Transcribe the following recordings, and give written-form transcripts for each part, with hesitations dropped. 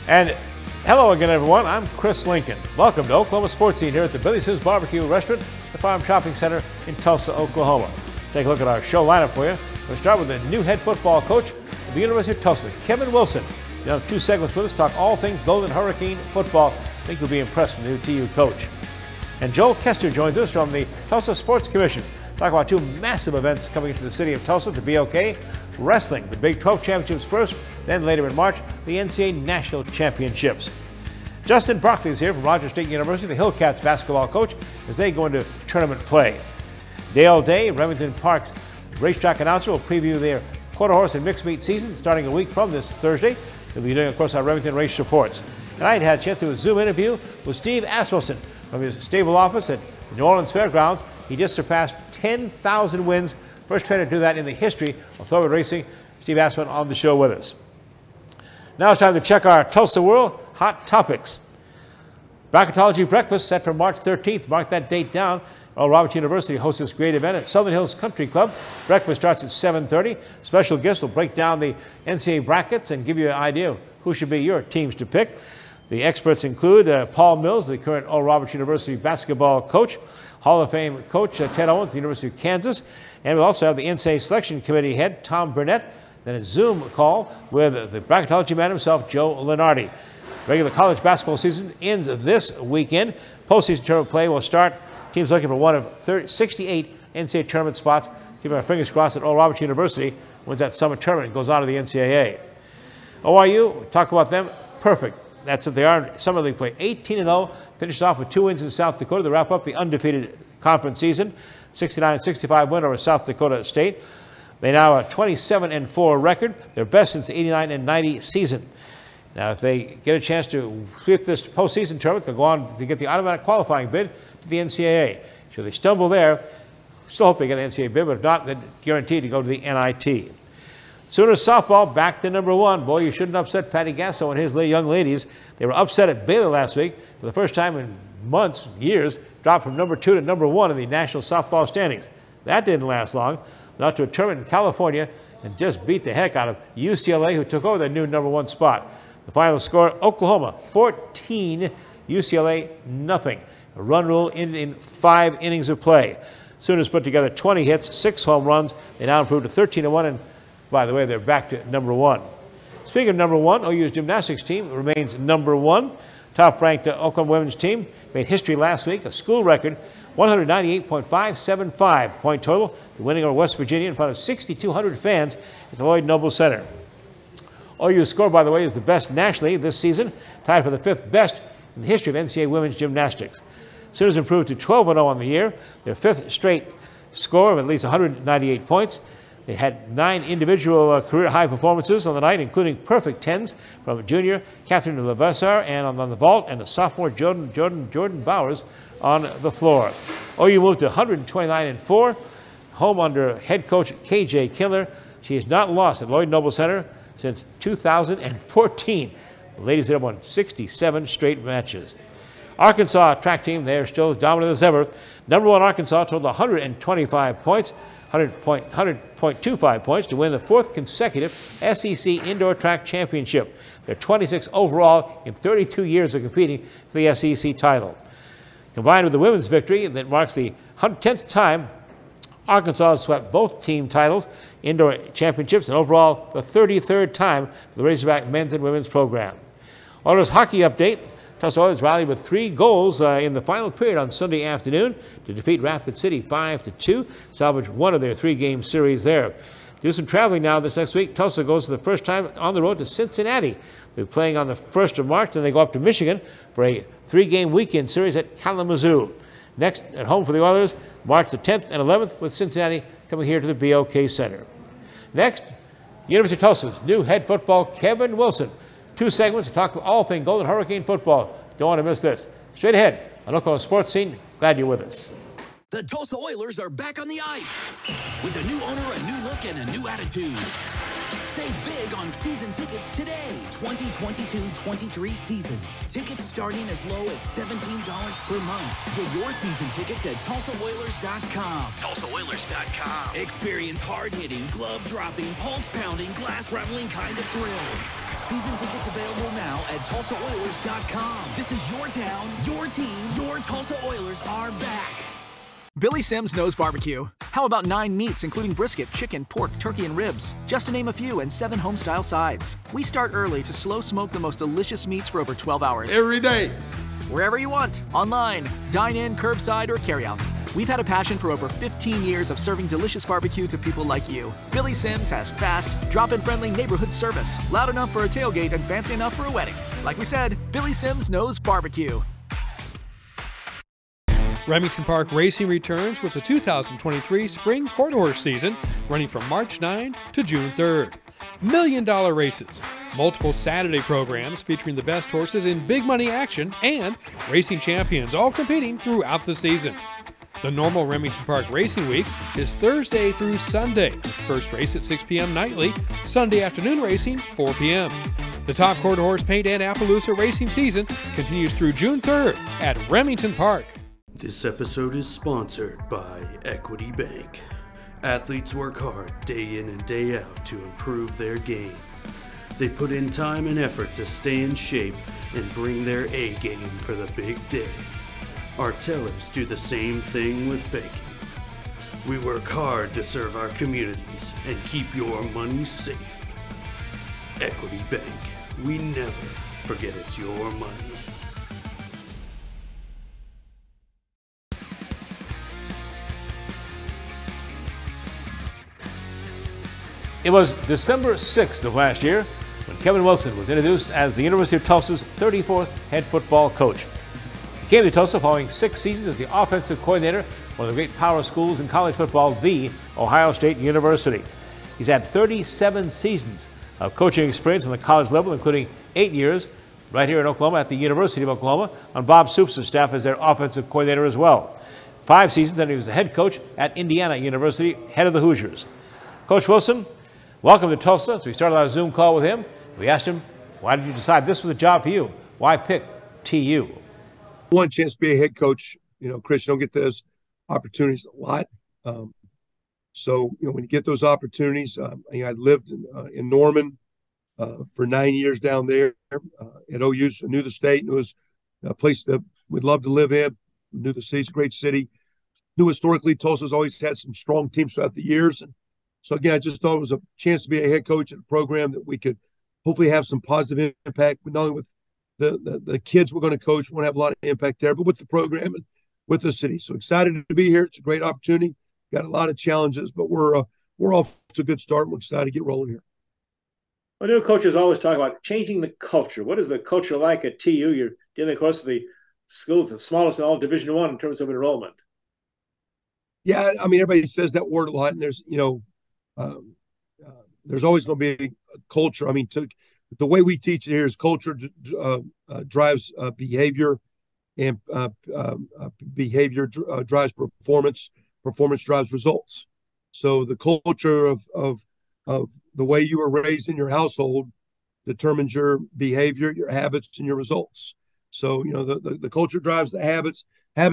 And hello again, everyone. I'm Chris Lincoln. Welcome to Oklahoma Sports Scene here at the Billy Sims Barbecue Restaurant, the Farm Shopping Center in Tulsa, Oklahoma. Take a look at our show lineup for you. We'll start with the new head football coach of the University of Tulsa, Kevin Wilson. You'll have 2 segments with us, talk all things Golden Hurricane football. I think you'll be impressed with the new TU coach. And Joel Koester joins us from the Tulsa Sports Commission. Talk about 2 massive events coming into the city of Tulsa, the BOK Wrestling, the Big 12 Championships first, then later in March, the NCAA National Championships. Justin Barkley is here from Rogers State University, the Hillcats basketball coach, as they go into tournament play. Dale Day, Remington Park's racetrack announcer, will preview their quarter horse and mixed meat season starting a week from this Thursday. He'll be doing, of course, our Remington race reports. And I had a chance to do a Zoom interview with Steve Asmussen from his stable office at New Orleans Fairgrounds. He just surpassed 10,000 wins. First trainer to do that in the history of thoroughbred racing. Steve Asmussen on the show with us. Now it's time to check our Tulsa World Hot Topics. Bracketology breakfast set for March 13th. Mark that date down. Oral Roberts University hosts this great event at Southern Hills Country Club. Breakfast starts at 7:30. Special guests will break down the NCAA brackets and give you an idea of who should be your teams to pick. The experts include Paul Mills, the current Oral Roberts University basketball coach, Hall of Fame coach Ted Owens, the University of Kansas, and we'll also have the NCAA Selection Committee head Tom Burnett, then a Zoom call with the bracketology man himself, Joe Lenardi. Regular college basketball season ends this weekend. Postseason tournament play will start. Teams looking for one of 68 NCAA tournament spots. Keeping our fingers crossed that Oral Roberts University wins that summer tournament and goes on to the NCAA. ORU, talk about them, perfect. That's what they are. Summer League play 18-0, finished off with 2 wins in South Dakota to wrap up the undefeated conference season. 69-65 win over South Dakota State. They now have a 27-4 record, their best since the 89-90 season. Now, if they get a chance to sweep this postseason tournament, they'll go on to get the automatic qualifying bid to the NCAA. Should they stumble there, still hope they get an NCAA bid, but if not, they're guaranteed to go to the NIT. Sooners softball back to #1. Boy, you shouldn't upset Patty Gasso and his young ladies. They were upset at Baylor last week for the first time in months, years, dropped from #2 to #1 in the national softball standings. That didn't last long. Out to a tournament in California and just beat the heck out of UCLA, who took over the new #1 spot. The final score, Oklahoma 14, UCLA nothing. A run rule in 5 innings of play. Sooners put together 20 hits, 6 home runs. They now improved to 13-1, and by the way, they're back to #1. Speaking of #1, OU's gymnastics team remains #1. Top-ranked Oklahoma women's team made history last week, a school record, 198.575 point total, winning over West Virginia in front of 6,200 fans at the Lloyd Noble Center. OU's score, by the way, is the best nationally this season, tied for the 5th best in the history of NCAA women's gymnastics. Sooners improved to 12-0 on the year, their 5th straight score of at least 198 points. They had 9 individual career high performances on the night, including perfect 10s from junior Catherine LeBessar and on the vault, and the sophomore Jordan Bowers on the floor. OU moved to 129-4, home under head coach KJ Kindler. She has not lost at Lloyd Noble Center since 2014. The ladies have won 67 straight matches. Arkansas track team, they're still as dominant as ever. #1 Arkansas totaled 125 points, 100.25 points to win the 4th consecutive SEC Indoor Track Championship. They're 26 overall in 32 years of competing for the SEC title. Combined with the women's victory that marks the 10th time Arkansas has swept both team titles, indoor championships, and overall the 33rd time for the Razorback men's and women's program. Oilers hockey update. Tulsa Oilers rallied with 3 goals in the final period on Sunday afternoon to defeat Rapid City 5-2, salvage one of their 3-game series there. Do some traveling now this next week. Tulsa goes for the first time on the road to Cincinnati. They're playing on the 1st of March, then they go up to Michigan for a 3-game weekend series at Kalamazoo. Next, at home for the Oilers, March the 10th and 11th, with Cincinnati coming here to the BOK Center. Next, University of Tulsa's new head football, Kevin Wilson. 2 segments to talk about all things Golden Hurricane football. Don't want to miss this. Straight ahead on Oklahoma Sports Scene. Glad you're with us. The Tulsa Oilers are back on the ice with a new owner, a new look, and a new attitude. Save big on season tickets today, 2022-23 season. Tickets starting as low as $17 per month. Get your season tickets at TulsaOilers.com. TulsaOilers.com. Experience hard-hitting, glove-dropping, pulse-pounding, glass-rattling kind of thrill. Season tickets available now at TulsaOilers.com. This is your town, your team, your Tulsa Oilers are back. Billy Sims knows barbecue. How about 9 meats, including brisket, chicken, pork, turkey, and ribs? Just to name a few, and 7 home-style sides. We start early to slow smoke the most delicious meats for over 12 hours. Every day. Wherever you want, online, dine-in, curbside, or carry-out. We've had a passion for over 15 years of serving delicious barbecue to people like you. Billy Sims has fast, drop-in friendly neighborhood service, loud enough for a tailgate and fancy enough for a wedding. Like we said, Billy Sims knows barbecue. Remington Park Racing returns with the 2023 Spring Quarter Horse season, running from March 9 to June 3rd. $1 million races, multiple Saturday programs featuring the best horses in big money action, and racing champions all competing throughout the season. The normal Remington Park Racing Week is Thursday through Sunday. First race at 6 p.m. nightly, Sunday afternoon racing 4 p.m. The top quarter horse paint and Appaloosa racing season continues through June 3rd at Remington Park. This episode is sponsored by Equity Bank. Athletes work hard day in and day out to improve their game. They put in time and effort to stay in shape and bring their A game for the big day. Our tellers do the same thing with banking. We work hard to serve our communities and keep your money safe. Equity Bank. We never forget it's your money. It was December 6th of last year when Kevin Wilson was introduced as the University of Tulsa's 34th head football coach. He came to Tulsa following 6 seasons as the offensive coordinator, one of the great power schools in college football, the Ohio State University. He's had 37 seasons of coaching experience on the college level, including 8 years right here in Oklahoma at the University of Oklahoma on Bob Soup's staff as their offensive coordinator as well. 5 seasons, and he was the head coach at Indiana University, head of the Hoosiers. Coach Wilson, welcome to Tulsa. As we started our Zoom call with him, we asked him, why did you decide this was a job for you? Why pick TU? One chance to be a head coach. You know, Chris, you don't get those opportunities a lot. So, you know, when you get those opportunities, I lived in Norman for 9 years down there at OU, so knew the state, and it was a place that we'd love to live in. Knew the city's a great city. Knew historically Tulsa's always had some strong teams throughout the years. And so, again, I just thought it was a chance to be a head coach at a program that we could hopefully have some positive impact, not only with the kids we're going to coach, we want to have a lot of impact there, but with the program and with the city. So excited to be here. It's a great opportunity. Got a lot of challenges, but we're off to a good start. We're excited to get rolling here. Well, new coaches always talk about changing the culture. What is the culture like at TU? You're dealing, of course, with the schools, the smallest in all Division I in terms of enrollment. Yeah, I mean, everybody says that word a lot, and there's, you know, there's always going to be a culture. I mean, the way we teach it here is culture drives behavior, and behavior drives performance. Performance drives results. So the culture of the way you were raised in your household determines your behavior, your habits, and your results. So, you know, the culture drives the habits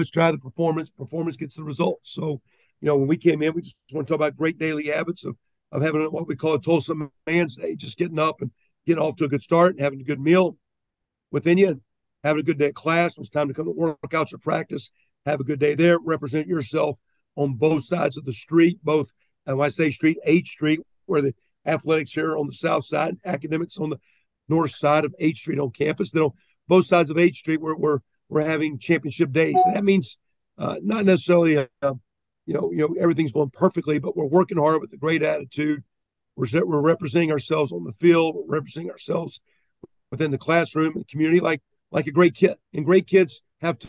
drive the performance gets the results. So, you know, when we came in, we just want to talk about great daily habits of having what we call a Tulsa Man's Day, just getting up and getting off to a good start and having a good meal within you, and having a good day at class. When it's time to come to work out your practice, have a good day there. Represent yourself on both sides of the street, both, and when I say street, H Street, where the athletics here on the south side, academics on the north side of H Street on campus. Then on both sides of H Street, we're having championship days. And that means not necessarily, you know, everything's going perfectly, but we're working hard with a great attitude. We're representing ourselves on the field. We're representing ourselves within the classroom and community like a great kid. And great kids have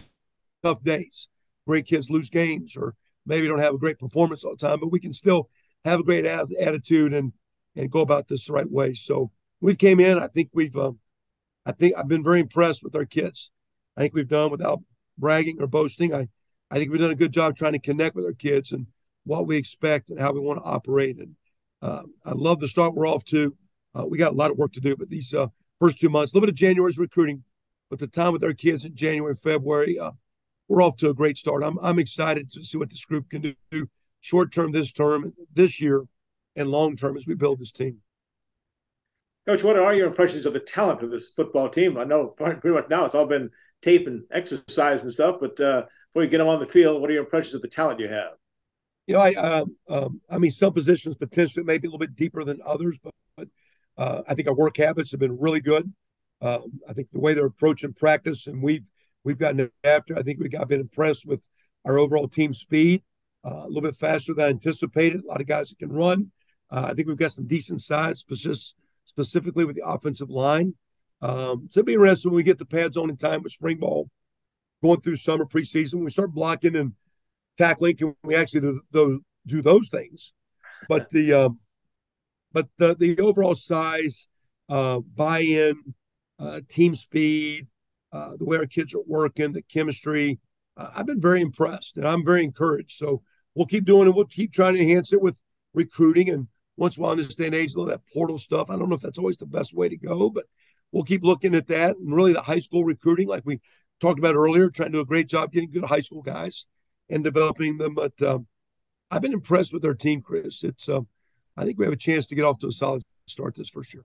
tough days. Great kids lose games or maybe don't have a great performance all the time, but we can still have a great attitude and go about this the right way. So we came in. I think I've been very impressed with our kids. I think we've done, without bragging or boasting, I think we've done a good job trying to connect with our kids and what we expect and how we want to operate. And I love the start we're off to. We got a lot of work to do, but these first 2 months, a little bit of January's recruiting, but the time with our kids in January, February, we're off to a great start. I'm excited to see what this group can do short term, this year, and long term as we build this team. Coach, what are your impressions of the talent of this football team? I know pretty much now it's all been tape and exercise and stuff, but before you get them on the field, what are your impressions of the talent you have? I mean, some positions potentially maybe a little bit deeper than others, but I think our work habits have been really good. I think the way they're approaching practice, and we've gotten after. I think I've been impressed with our overall team speed, a little bit faster than I anticipated. A lot of guys that can run. I think we've got some decent size, specifically with the offensive line. So it'll be interesting when we get the pads on in time with spring ball, going through summer preseason. When we start blocking and tackling, can we actually do those things? But the overall size, buy-in, team speed, the way our kids are working, the chemistry, I've been very impressed, and I'm very encouraged. So we'll keep doing it. We'll keep trying to enhance it with recruiting, and once in a while in this day and age, a little of that portal stuff. I don't know if that's always the best way to go, but we'll keep looking at that. And really the high school recruiting, like we talked about earlier, trying to do a great job getting good high school guys and developing them. But I've been impressed with our team, Chris. It's I think we have a chance to get off to a solid start this first year.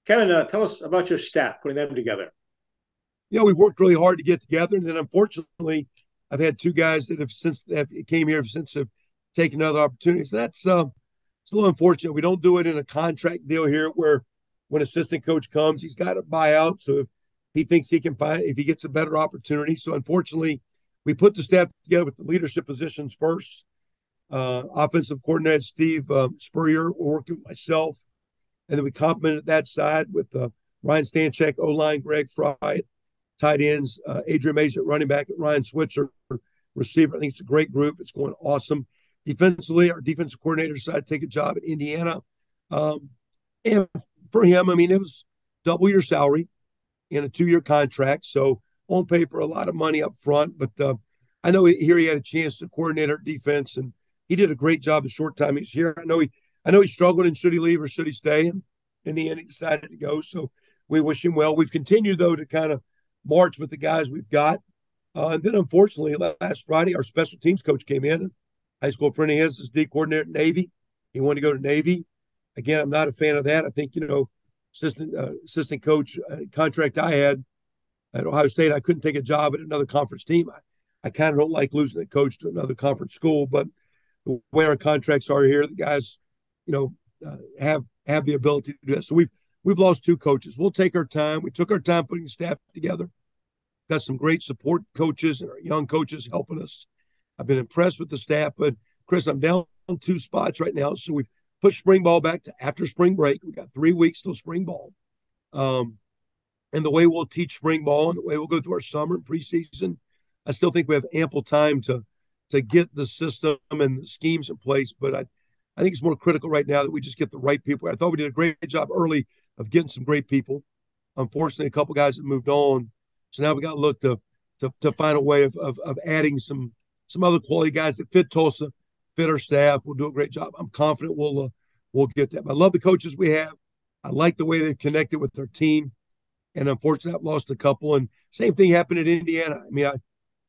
Kevin, tell us about your staff, putting them together. We've worked really hard to get together, and then unfortunately, I've had two guys that have came here since have taken other opportunities. That's it's a little unfortunate. We don't do it in a contract deal here, where when assistant coach comes, he's got to buy out. So if he thinks he can find, if he gets a better opportunity. So unfortunately, we put the staff together with the leadership positions first. Offensive coordinator Steve Spurrier, working with myself, and then we complemented that side with Ryan Stanchek, O-line, Greg Fry, tight ends, Adrian Mays at running back, Ryan Switzer, receiver. I think it's a great group. It's going awesome. Defensively, our defensive coordinator decided to take a job at Indiana. And for him, I mean, it was double your salary in a 2-year contract. So on paper, a lot of money up front. But I know here he had a chance to coordinate our defense, and he did a great job the short time he's here. I know he struggled, and should he leave or should he stay? And in the end, he decided to go. So we wish him well. We've continued, though, to kind of march with the guys we've got. And then, unfortunately, last Friday, our special teams coach came in. High school friend of his is D coordinator at Navy. He wanted to go to Navy. Again, I'm not a fan of that. I think, assistant coach contract I had at Ohio State, I couldn't take a job at another conference team. I kind of don't like losing a coach to another conference school, but the way our contracts are here, the guys, have the ability to do that. So we've lost 2 coaches. We'll take our time. We took our time putting the staff together. Got some great support coaches and our young coaches helping us. I've been impressed with the staff, but Chris, I'm down 2 spots right now. So we've pushed spring ball back to after spring break. We got 3 weeks till spring ball. And the way we'll teach spring ball and the way we'll go through our summer and preseason, I still think we have ample time to get the system and the schemes in place. But I think it's more critical right now that we just get the right people. I thought we did a great job early of getting some great people. Unfortunately, a couple guys have moved on. So now we got to look to find a way of adding some other quality guys that fit Tulsa, fit our staff. We'll do a great job. I'm confident we'll get that. But I love the coaches we have. I like the way they've connected with their team. And unfortunately, I've lost a couple. And same thing happened at Indiana. I mean,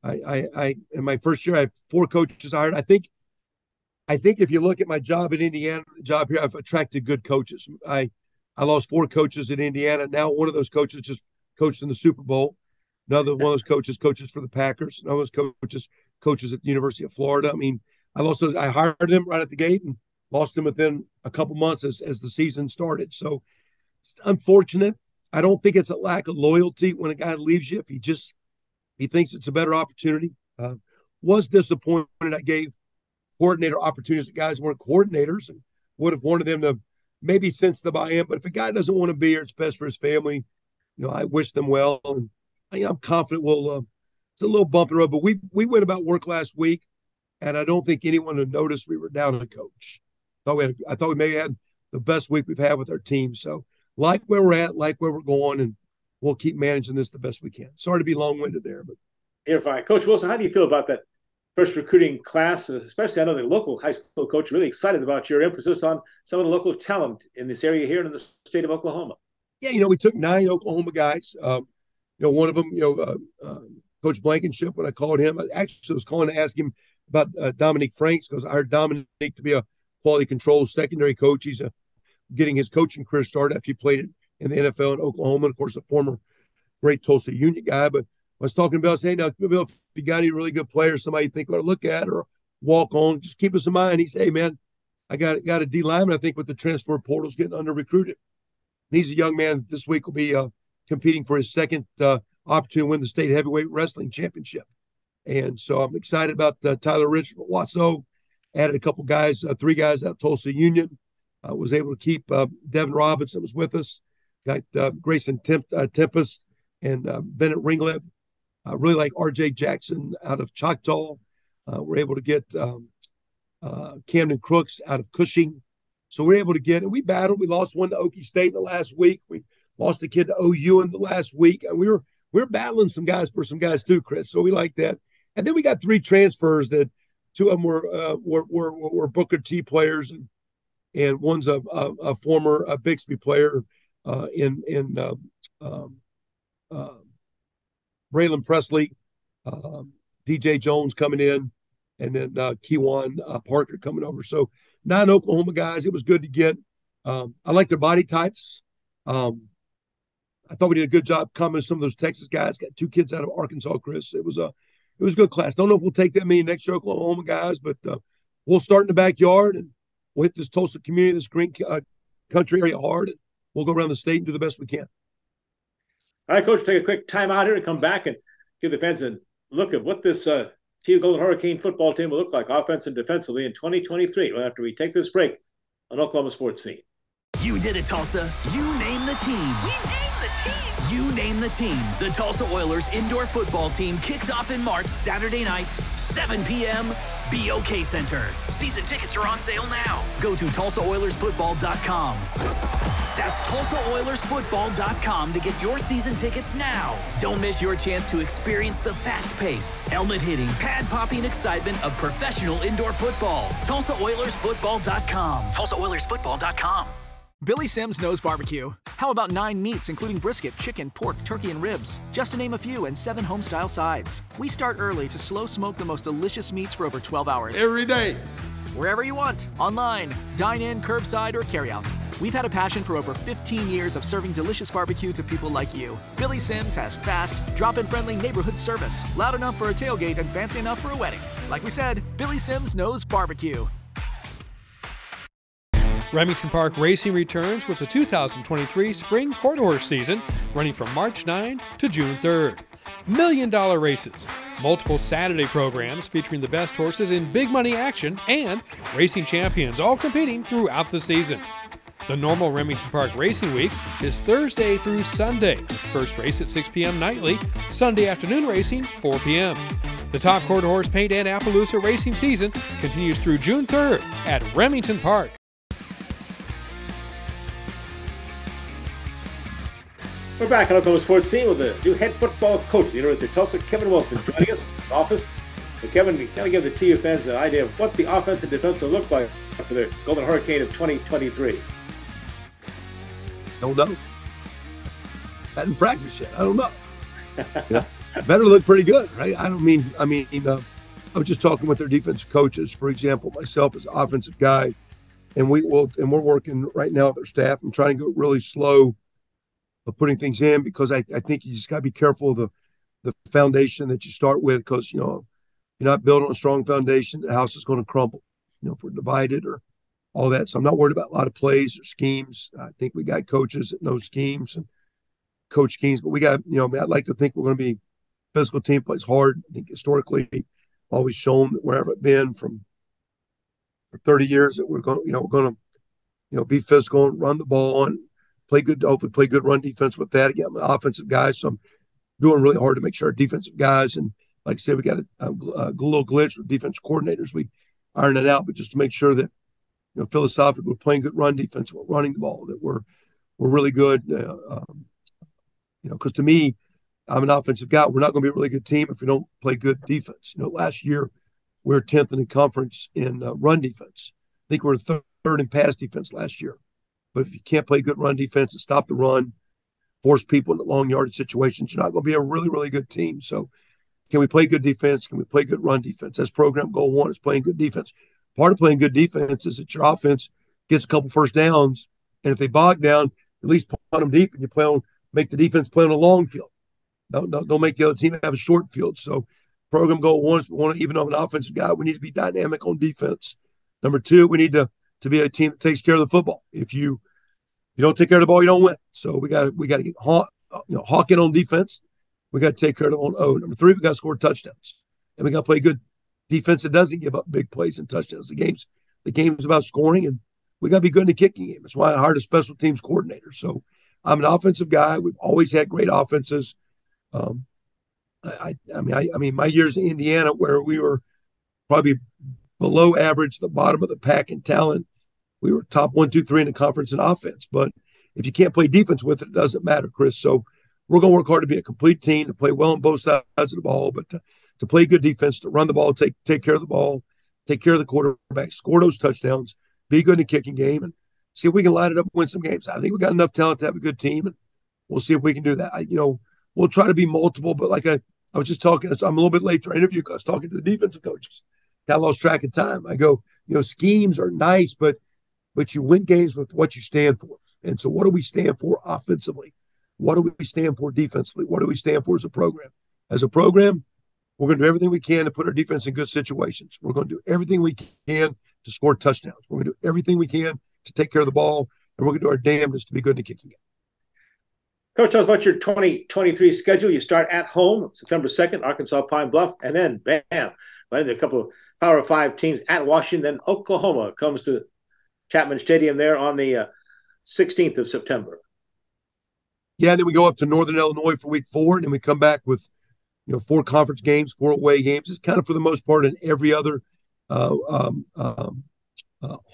I in my first year, I had 4 coaches hired. I think if you look at my job at Indiana, the job here, I've attracted good coaches. I lost 4 coaches at Indiana. Now one of those coaches just coached in the Super Bowl. Another one of those coaches for the Packers. Another one of those coaches at the University of Florida. I mean, I lost those. I hired them right at the gate and lost them within a couple months as the season started. So it's unfortunate. I don't think it's a lack of loyalty when a guy leaves you. If he thinks it's a better opportunity. Was disappointed I gave coordinator opportunities to guys who weren't coordinators and would have wanted them to maybe sense the buy-in. But if a guy doesn't want to be here, it's best for his family. I wish them well. And I'm confident it's a little bumpy road, but we went about work last week, and I don't think anyone would notice we were down a coach. I thought we maybe had the best week we've had with our team. So like where we're at, like where we're going, and we'll keep managing this the best we can. Sorry to be long-winded there, but you're fine. Coach Wilson, how do you feel about that first recruiting class? Especially, I know the local high school coach really excited about your emphasis on some of the local talent in this area here in the state of Oklahoma. Yeah, we took 9 Oklahoma guys. One of them, Coach Blankenship, when I called him, I actually was calling to ask him about Dominique Franks, because I heard Dominique to be a quality control secondary coach. He's a getting his coaching career started after he played in the NFL in Oklahoma. And of course, a former great Tulsa Union guy. But I was talking about, hey, now, Bill, if you got any really good players, somebody you think we ought to look at or walk on, just keep us in mind. He said, hey, man, I got a D lineman, I think, with the transfer portals getting under recruited. And he's a young man this week will be competing for his second opportunity to win the state heavyweight wrestling championship. And so I'm excited about Tyler Rich from Wasso. Added a couple guys, 3 guys out of Tulsa Union. Was able to keep Devin Robinson was with us. Got Grayson Tempest and Bennett Ringlet. Really like R.J. Jackson out of Choctaw. We're able to get Camden Crooks out of Cushing. So we're able to get, and we battled. We lost one to Okie State in the last week. We lost a kid to OU in the last week. And we were battling some guys for some guys too, Chris. So we like that. And then we got 3 transfers that 2 of them were Booker T players, and one's a former Bixby player in Braylon Presley, DJ Jones coming in, and then Kewan Parker coming over. So 9 Oklahoma guys. It was good to get. I like their body types. I thought we did a good job coming to some of those Texas guys. Got 2 kids out of Arkansas, Chris. It was a good class. Don't know if we'll take that many next year, Oklahoma guys, but we'll start in the backyard and we'll hit this Tulsa community, this green country area hard, and we'll go around the state and do the best we can. All right, Coach, take a quick time out here to come back and give the fans a look at what this TU Golden Hurricane football team will look like offense and defensively in 2023 after we take this break on Oklahoma Sports Scene. You did it, Tulsa. You name the team. We name the team. You name the team. The Tulsa Oilers indoor football team kicks off in March, Saturday nights, 7 p.m., BOK Center. Season tickets are on sale now. Go to TulsaOilersFootball.com. That's TulsaOilersFootball.com to get your season tickets now. Don't miss your chance to experience the fast pace, helmet-hitting, pad-popping excitement of professional indoor football. TulsaOilersFootball.com. TulsaOilersFootball.com. Billy Sims knows barbecue. How about 9 meats, including brisket, chicken, pork, turkey, and ribs? Just to name a few, and 7 home-style sides. We start early to slow smoke the most delicious meats for over 12 hours. Every day. Wherever you want, online, dine in, curbside, or carry out. We've had a passion for over 15 years of serving delicious barbecue to people like you. Billy Sims has fast, drop-in friendly neighborhood service, loud enough for a tailgate and fancy enough for a wedding. Like we said, Billy Sims knows barbecue. Remington Park Racing returns with the 2023 Spring Quarter Horse season, running from March 9 to June 3rd. $1 million races, multiple Saturday programs featuring the best horses in big money action, and racing champions all competing throughout the season. The normal Remington Park Racing Week is Thursday through Sunday. First race at 6 p.m. nightly, Sunday afternoon racing 4 p.m. The top quarter horse paint and Appaloosa racing season continues through June 3rd at Remington Park. We're back on Oklahoma Sports Scene with the new head football coach of the University of Tulsa, Kevin Wilson, joining us in the office. So Kevin, kind of give the TU fans an idea of what the offense and defense will look like for the Golden Hurricane of 2023. Don't know. Hadn't practiced yet. I don't know. Yeah. Better look pretty good, right? I was just talking with their defensive coaches, for example, myself as an offensive guy, and we're working right now with their staff. I'm trying to go really slow of putting things in because I think you just got to be careful of the foundation that you start with, because you're not building on a strong foundation, the house is going to crumble, if we're divided or all that. So I'm not worried about a lot of plays or schemes. I think we got coaches that know schemes and coach schemes, but we got, I'd like to think we're going to be a physical team, plays hard. I think historically always shown that wherever it's been for 30 years that we're going to, be physical and run the ball and hopefully play good run defense with that. Again, I'm an offensive guy, so I'm doing really hard to make sure our defensive guys, and like I said, we got a little glitch with defense coordinators. We iron it out, but just to make sure that, philosophically we're playing good run defense, we're running the ball, that we're really good. Because to me, I'm an offensive guy. We're not going to be a really good team if we don't play good defense. Last year we were 10th in the conference in run defense. I think we were third in pass defense last year. But if you can't play good run defense and stop the run, force people into long yardage situations, you're not going to be a really, really good team. So can we play good defense? Can we play good run defense? That's program goal 1, is playing good defense. Part of playing good defense is that your offense gets a couple first downs And if they bog down, at least punt them deep, and you make the defense play on a long field. Don't make the other team have a short field. So program goal one is we want to, even on an offensive guy, we need to be dynamic on defense. Number two, we need to be a team that takes care of the football. If you don't take care of the ball, you don't win. So we got to get hawking on defense. We got to take care of it on O. Number three, we got to score touchdowns, and we got to play good defense that doesn't give up big plays and touchdowns. The game's about scoring, and we got to be good in the kicking game. That's why I hired a special teams coordinator. So I'm an offensive guy. We've always had great offenses. I mean, my years in Indiana, where we were probably below average, the bottom of the pack in talent, we were top 1, 2, 3 in the conference in offense. But if you can't play defense with it, it doesn't matter, Chris. So we're going to work hard to be a complete team, to play well on both sides of the ball, but to play good defense, to run the ball, take care of the ball, take care of the quarterback, score those touchdowns, be good in the kicking game, and see if we can line it up and win some games. I think we got enough talent to have a good team, and we'll see if we can do that. We'll try to be multiple, but like I was just talking, I'm a little bit late to our interview because I was talking to the defensive coaches. Got lost track of time. I go, schemes are nice, but you win games with what you stand for. And so what do we stand for offensively? What do we stand for defensively? What do we stand for as a program? As a program, we're going to do everything we can to put our defense in good situations. We're going to do everything we can to score touchdowns. We're going to do everything we can to take care of the ball, and we're going to do our damnedest to be good in the kicking game. Coach, tell us about your 2023 schedule. You start at home September 2nd, Arkansas Pine Bluff, and then, bam, right into a couple of Power 5 teams at Washington. Then Oklahoma comes to Chapman Stadium there on the 16th of September. Yeah, and then we go up to Northern Illinois for week 4, and then we come back with 4 conference games, 4 away games. It's kind of for the most part in every other home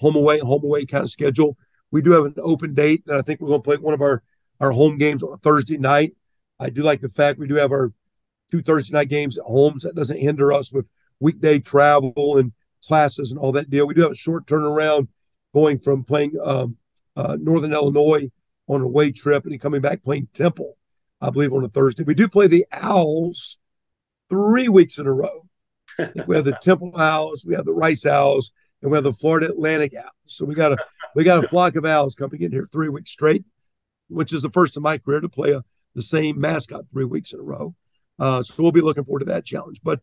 away kind of schedule. We do have an open date that I think we're going to play one of our home games on a Thursday night. I do like the fact we do have our 2 Thursday night games at home, so that doesn't hinder us with weekday travel and classes and all that deal. We do have a short turnaround going from playing Northern Illinois on an away trip and then coming back playing Temple, I believe, on a Thursday. We do play the Owls 3 weeks in a row. We have the Temple Owls, we have the Rice Owls, and we have the Florida Atlantic Owls. So we got a flock of Owls coming in here 3 weeks straight, which is the first in my career to play the same mascot 3 weeks in a row. So we'll be looking forward to that challenge. But,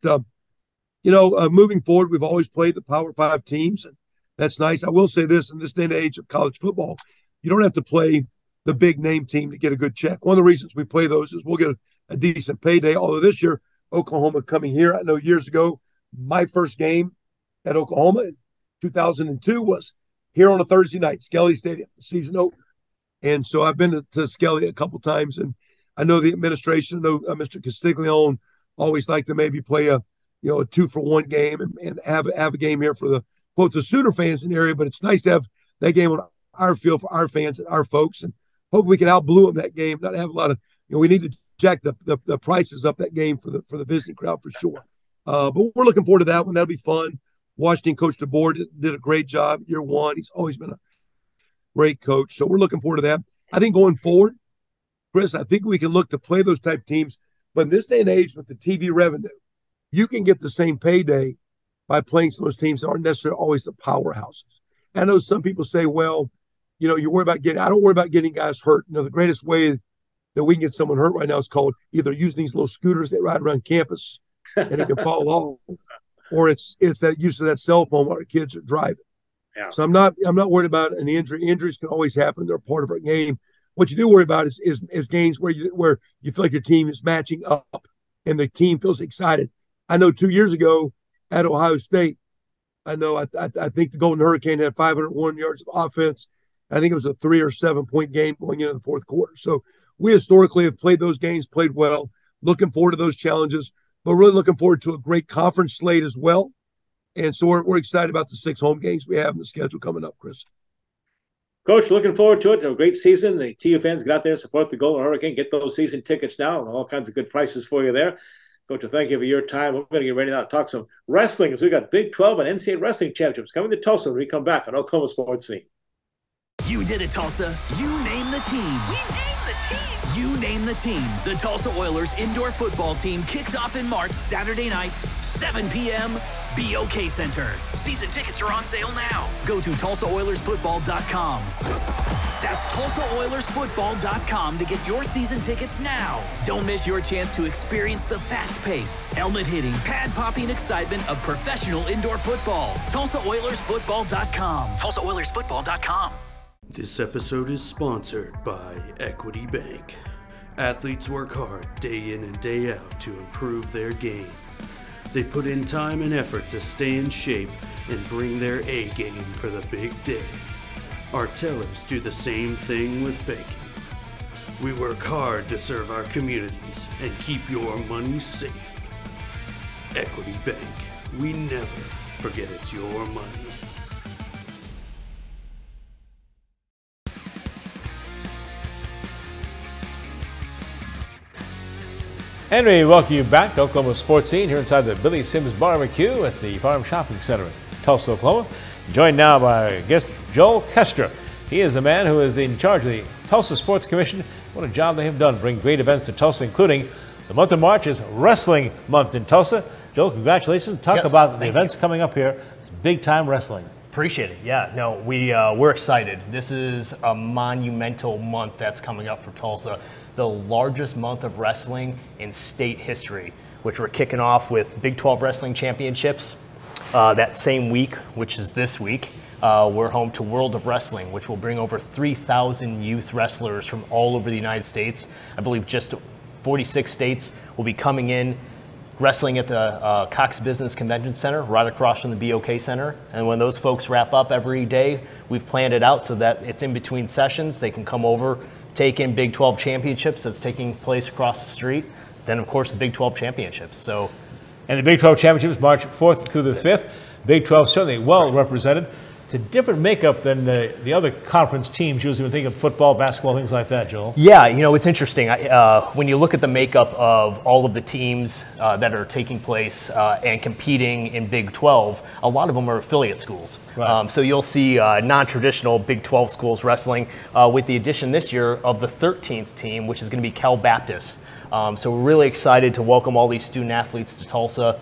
moving forward, we've always played the Power 5 teams, and that's nice. I will say this, in this day and age of college football, you don't have to play the big name team to get a good check. One of the reasons we play those is we'll get a decent payday, although this year, Oklahoma coming here. I know years ago, my first game at Oklahoma in 2002 was here on a Thursday night, Skelly Stadium, season opener. And so I've been to Skelly a couple times, and I know the administration, I know Mr. Castiglione always like to maybe play a 2-for-1 game and have a game here for both the Sooner fans in the area, but it's nice to have that game on our field for our fans and our folks, and hope we can outblue them that game, not have a lot of, we need to jack the prices up that game for the visiting crowd for sure. But we're looking forward to that one. That'll be fun. Washington Coach DeBoer did a great job year 1. He's always been a great coach. So we're looking forward to that. I think going forward, Chris, I think we can look to play those type teams. But in this day and age with the TV revenue, you can get the same payday by playing some of those teams that aren't necessarily always the powerhouses. I know some people say, well, you worry about I don't worry about getting guys hurt. The greatest way that we can get someone hurt right now is called either using these little scooters that ride around campus and it can fall off, or it's that use of that cell phone while our kids are driving. Yeah. So I'm not worried about an injury. Injuries can always happen. They're part of our game. What you do worry about is games where you feel like your team is matching up and the team feels excited. I know 2 years ago at Ohio State, I think the Golden Hurricane had 501 yards of offense. I think it was a 3 or 7 point game going into the fourth quarter. So we historically have played those games, played well, looking forward to those challenges, but really looking forward to a great conference slate as well. And so we're excited about the 6 home games we have in the schedule coming up, Chris. Coach, looking forward to it. A great season. The TU fans get out there and support the Golden Hurricane. Get those season tickets now, and all kinds of good prices for you there. Coach, thank you for your time. We're going to get ready now to talk some wrestling, as we got Big 12 and NCAA wrestling championships coming to Tulsa when we come back on Oklahoma Sports Scene. You did it, Tulsa. You name the team. We name the team. You name the team. The Tulsa Oilers indoor football team kicks off in March, Saturday nights, 7 p.m., BOK Center. Season tickets are on sale now. Go to TulsaOilersFootball.com. That's TulsaOilersFootball.com to get your season tickets now. Don't miss your chance to experience the fast pace, helmet-hitting, pad-popping excitement of professional indoor football. TulsaOilersFootball.com. TulsaOilersFootball.com. This episode is sponsored by Equity Bank. Athletes work hard day in and day out to improve their game. They put in time and effort to stay in shape and bring their A game for the big day. Our tellers do the same thing with banking. We work hard to serve our communities and keep your money safe. Equity Bank. We never forget it's your money. And we welcome you back to Oklahoma Sports Scene here inside the Billy Sims Barbecue at the Farm Shopping Center in Tulsa, Oklahoma. Joined now by our guest, Joel Koester. He is the man who is in charge of the Tulsa Sports Commission. What a job they have done, bring great events to Tulsa, including the month of March is Wrestling Month in Tulsa. Joel, congratulations. Talk about the events coming up here. It's big-time wrestling. Appreciate it. Yeah, no, we're excited. This is a monumental month that's coming up for Tulsa. The largest month of wrestling in state history, which we're kicking off with Big 12 Wrestling Championships. That same week, which is this week, we're home to World of Wrestling, which will bring over 3,000 youth wrestlers from all over the United States. I believe just 46 states will be coming in, wrestling at the Cox Business Convention Center, right across from the BOK Center. And when those folks wrap up every day, we've planned it out so that it's in between sessions. They can come over, take in Big 12 championships that's taking place across the street. Then, of course, the Big 12 championships. And the Big 12 championships, March 4th through the 5th. Big 12 certainly well represented. It's a different makeup than the other conference teams usually when think of football, basketball, things like that, Joel. Yeah, it's interesting. When you look at the makeup of all of the teams that are taking place and competing in Big 12, a lot of them are affiliate schools. Right. So you'll see non-traditional Big 12 schools wrestling with the addition this year of the 13th team, which is going to be Cal Baptist. So we're really excited to welcome all these student athletes to Tulsa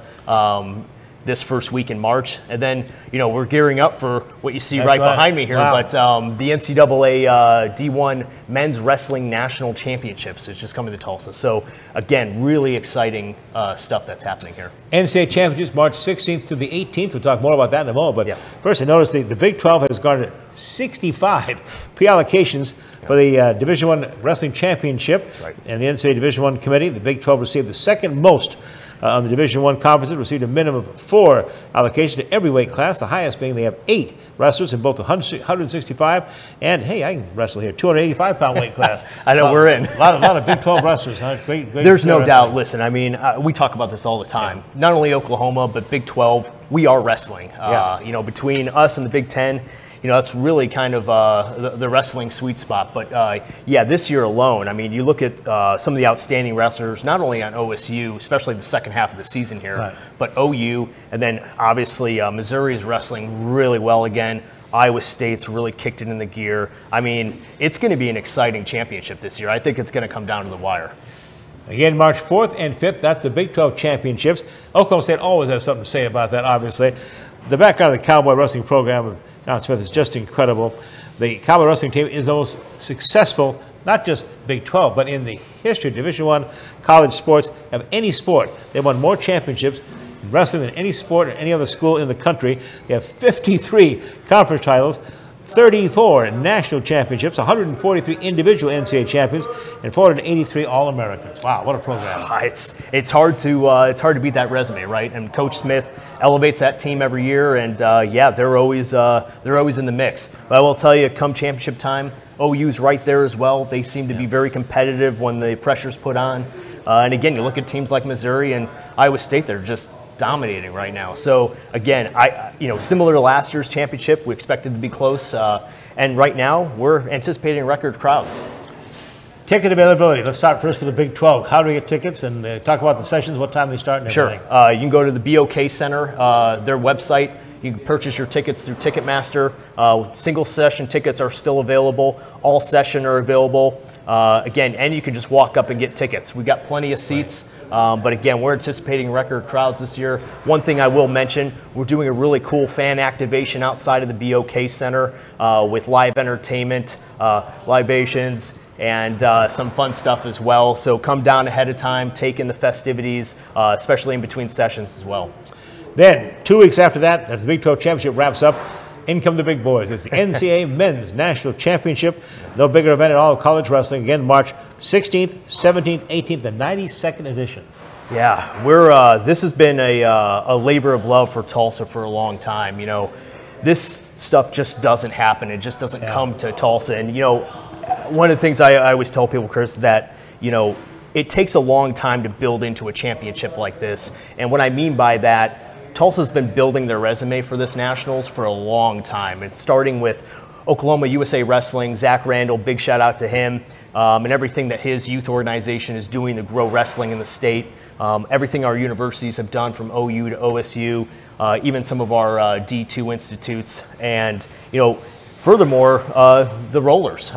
this first week in March. And then, we're gearing up for what you see behind me here, but the NCAA D1 Men's Wrestling National Championships is just coming to Tulsa. So, again, really exciting stuff that's happening here. NCAA Championships, March 16th to the 18th. We'll talk more about that in a moment. But first, I noticed the Big 12 has garnered 65 pre-allocations for the Division I Wrestling Championship. That's right. And the NCAA Division I Committee, the Big 12 received the second most on the Division I conferences, received a minimum of 4 allocations to every weight class, the highest being they have 8 wrestlers in both the 165 and, hey, I can wrestle here, 285-pound weight class. I know, we're in. A lot of Big 12 wrestlers. Huh? Great There's no doubt. Listen, we talk about this all the time. Yeah. Not only Oklahoma, but Big 12, we are wrestling. Between us and the Big 10, that's really kind of the wrestling sweet spot. But this year alone, you look at some of the outstanding wrestlers, not only on OSU, especially the second half of the season here, but OU, and then obviously Missouri is wrestling really well again. Iowa State's really kicked it in the gear. It's going to be an exciting championship this year. I think it's going to come down to the wire. Again, March 4th and 5th, that's the Big 12 championships. Oklahoma State always has something to say about that, obviously. The background of the Cowboy Wrestling program John Smith is just incredible. The Cowboy Wrestling team is the most successful, not just Big 12, but in the history of Division I college sports of any sport. They've won more championships in wrestling than any sport or any other school in the country. They have 53 conference titles, 34 national championships, 143 individual NCAA champions, and 483 All-Americans. Wow, what a program! It's hard to beat that resume, right? And Coach Smith elevates that team every year, and they're always in the mix. But I will tell you, come championship time, OU's right there as well. They seem to be very competitive when the pressure's put on. And again, you look at teams like Missouri and Iowa State; they're just dominating right now. So again, similar to last year's championship, we expected to be close, and right now we're anticipating record crowds. Ticket availability. Let's start first with the Big 12. How do we get tickets, and talk about the sessions, what time they start and everything? Sure. You can go to the BOK Center, their website. You can purchase your tickets through Ticketmaster. Single session tickets are still available. All session are available. Again, and you can just walk up and get tickets. We've got plenty of seats. But again, we're anticipating record crowds this year. One thing I will mention, we're doing a really cool fan activation outside of the BOK Center with live entertainment, libations, and some fun stuff as well. So come down ahead of time, take in the festivities, especially in between sessions as well. Then 2 weeks after that, as the Big 12 Championship wraps up, in come the big boys. It's the NCAA Men's National Championship. No bigger event in all of college wrestling. Again, March 16th, 17th, 18th, the 92nd edition. Yeah, we're this has been a labor of love for Tulsa for a long time. You know, this stuff just doesn't happen. It just doesn't come to Tulsa. And, you know, one of the things I always tell people, Chris, that, you know, it takes a long time to build into a championship like this. And what I mean by that, Tulsa's been building their resume for this Nationals for a long time. It's starting with Oklahoma USA Wrestling, Zach Randall, big shout out to him, and everything that his youth organization is doing to grow wrestling in the state. Everything our universities have done from OU to OSU, even some of our D2 institutes. And, you know, furthermore, the Rollers,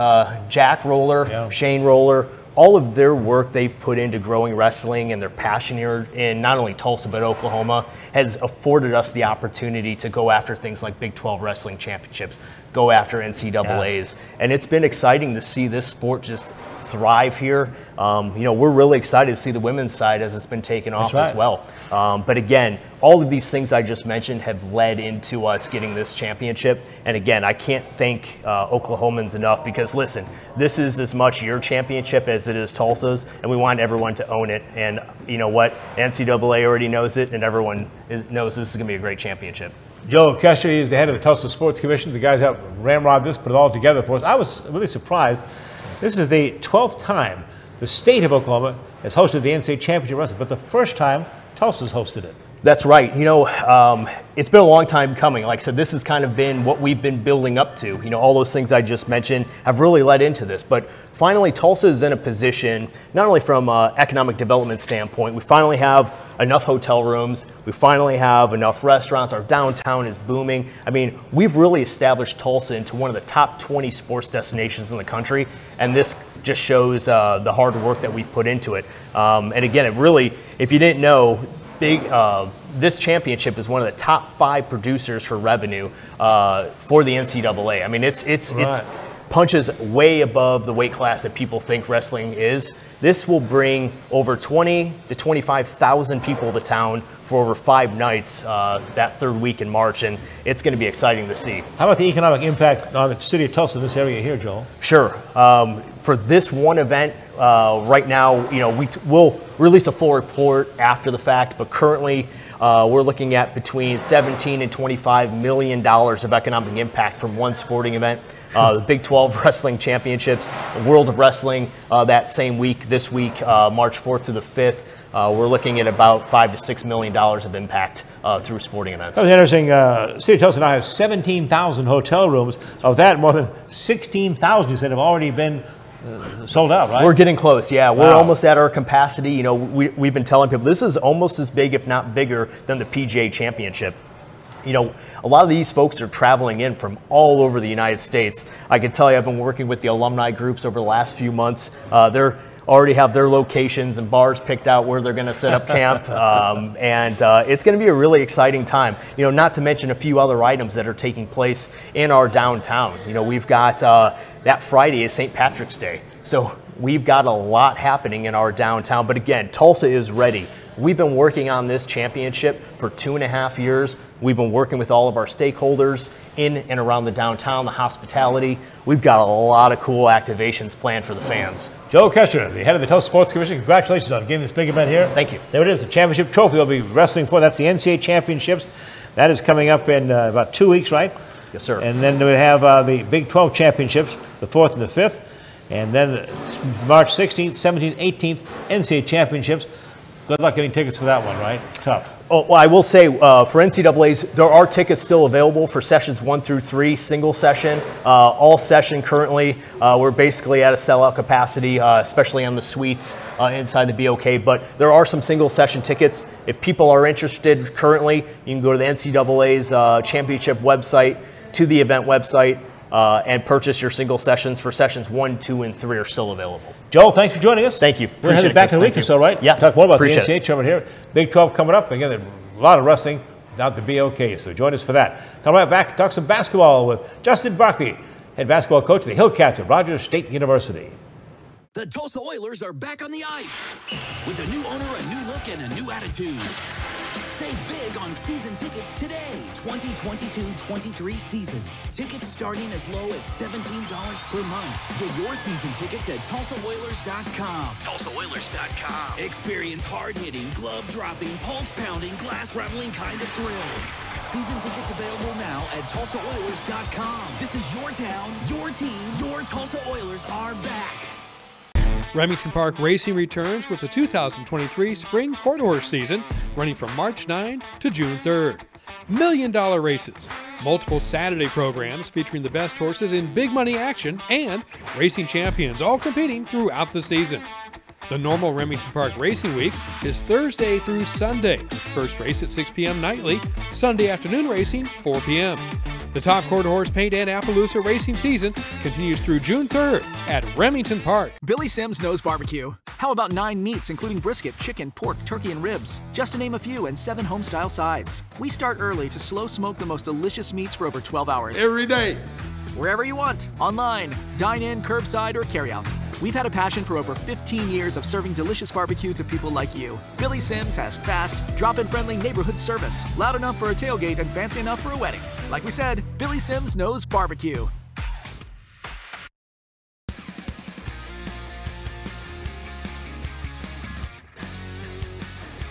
Jack Roller, Shane Roller, all of their work they've put into growing wrestling and their passion here in not only Tulsa but Oklahoma has afforded us the opportunity to go after things like Big 12 wrestling championships, go after NCAAs. And it's been exciting to see this sport just thrive here. You know, we're really excited to see the women's side as it's been taken off as well. But again, all of these things I just mentioned have led into us getting this championship. And again, I can't thank Oklahomans enough because, listen, this is as much your championship as it is Tulsa's, and we want everyone to own it. And you know what? NCAA already knows it, and everyone knows this is going to be a great championship. Joe Koester is the head of the Tulsa Sports Commission. The guys that ramrod this, put it all together for us. I was really surprised. This is the 12th time the state of Oklahoma has hosted the NCAA Championship Wrestling, but the first time Tulsa's hosted it. That's right. You know, it's been a long time coming. Like I said, this has kind of been what we've been building up to. You know, all those things I just mentioned have really led into this. But finally, Tulsa is in a position, not only from an economic development standpoint, we finally have enough hotel rooms. We finally have enough restaurants. Our downtown is booming. I mean, we've really established Tulsa into one of the top 20 sports destinations in the country. And this just shows the hard work that we've put into it. And again, it really, if you didn't know, this championship is one of the top 5 producers for revenue for the NCAA. I mean, it's punches way above the weight class that people think wrestling is. This will bring over 20 to 25,000 people to town for over 5 nights that third week in March, and it's going to be exciting to see. How about the economic impact on the city of Tulsa in this area here, Joel? Sure. For this one event, right now, you know, we'll release a full report after the fact, but currently we're looking at between $17 and $25 million of economic impact from one sporting event. The Big 12 Wrestling Championships, the World of Wrestling that same week, this week, March 4th to the 5th. We're looking at about $5 to $6 million of impact through sporting events. That was interesting. City of Tulsa now has 17,000 hotel rooms. Of that, more than 16,000, you said, have already been sold out, right? We're getting close, yeah. We're almost at our capacity. You know, we've been telling people this is almost as big, if not bigger, than the PGA Championship. You know, a lot of these folks are traveling in from all over the United States. I can tell you I've been working with the alumni groups over the last few months. They're already have their locations and bars picked out where they're going to set up camp. And it's going to be a really exciting time. You know, not to mention a few other items that are taking place in our downtown. You know, we've got that Friday is St. Patrick's Day. So we've got a lot happening in our downtown. But again, Tulsa is ready. We've been working on this championship for 2.5 years. We've been working with all of our stakeholders in and around the downtown, the hospitality. We've got a lot of cool activations planned for the fans. Joe Koester, the head of the Tulsa Sports Commission, congratulations on getting this big event here. Thank you. There it is, the championship trophy they'll be wrestling for. That's the NCAA Championships. That is coming up in about 2 weeks, right? Yes, sir. And then we have the Big 12 Championships, the 4th and the 5th. And then March 16th, 17th, 18th, NCAA Championships. Good luck getting tickets for that one, right? It's tough. Oh, well, I will say for NCAA's, there are tickets still available for sessions 1 through 3, single session. All session currently, we're basically at a sellout capacity, especially on the suites inside the BOK. But there are some single session tickets. If people are interested currently, you can go to the NCAA's championship website, to the event website, and purchase your single sessions for sessions 1, 2, and 3 are still available. Joel, thanks for joining us. Thank you. We're headed back in a week or so, right? Yeah. Talk more about the Appreciate NCAA tournament here. Big 12 coming up. Again, a lot of wrestling down at the BOK, so join us for that. Come right back, talk some basketball with Justin Barkley, head basketball coach of the Hillcats of Rogers State University. The Tulsa Oilers are back on the ice. With a new owner, a new look, and a new attitude. Save big on season tickets today, 2022-23 season. Tickets starting as low as $17 per month. Get your season tickets at TulsaOilers.com. TulsaOilers.com. Experience hard-hitting, glove-dropping, pulse-pounding, glass-rattling kind of thrill. Season tickets available now at TulsaOilers.com. This is your town, your team, your Tulsa Oilers are back. Remington Park Racing returns with the 2023 Spring Quarter Horse season, running from March 9 to June 3rd. $1 million races, multiple Saturday programs featuring the best horses in big money action, and racing champions all competing throughout the season. The normal Remington Park Racing Week is Thursday through Sunday. First race at 6 p.m. nightly, Sunday afternoon racing 4 p.m. The top quarter horse paint and Appaloosa racing season continues through June 3rd at Remington Park. Billy Sims knows barbecue. How about 9 meats, including brisket, chicken, pork, turkey, and ribs? Just to name a few, and 7 home-style sides. We start early to slow smoke the most delicious meats for over 12 hours. Every day. Wherever you want, online, dine-in, curbside, or carry-out. We've had a passion for over 15 years of serving delicious barbecue to people like you. Billy Sims has fast, drop-in friendly neighborhood service, loud enough for a tailgate and fancy enough for a wedding. Like we said, Billy Sims knows barbecue.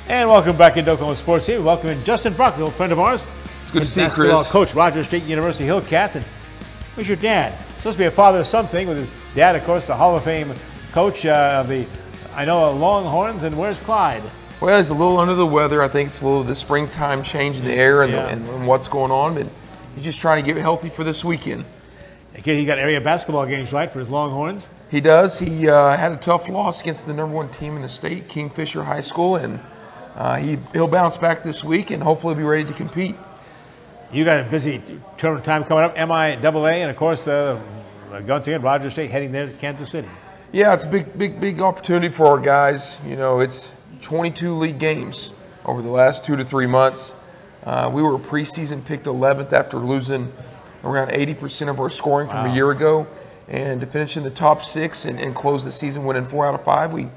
And welcome back into Oklahoma Sports Scene. Welcome in Justin Barkley, a friend of ours. It's good to see you, Chris. Coach, Rogers State University Hillcats. And where's your dad? It's supposed to be a father-son thing with his dad, of course, the Hall of Fame coach of the, Longhorns. And where's Clyde? Well, he's a little under the weather. I think it's a little the springtime change in the air and what's going on. But he's just trying to get healthy for this weekend. Okay, he got area basketball games, right, for his Longhorns? He does. He had a tough loss against the #1 team in the state, Kingfisher High School, and he'll bounce back this week and hopefully be ready to compete. You got a busy tournament time coming up, MIAA, and of course, once again, Rogers State heading there to Kansas City. Yeah, it's a big opportunity for our guys. You know, it's 22 league games over the last 2 to 3 months. We were preseason picked 11th after losing around 80% of our scoring from a year ago, and to finish in the top 6 and close the season winning 4 out of 5, we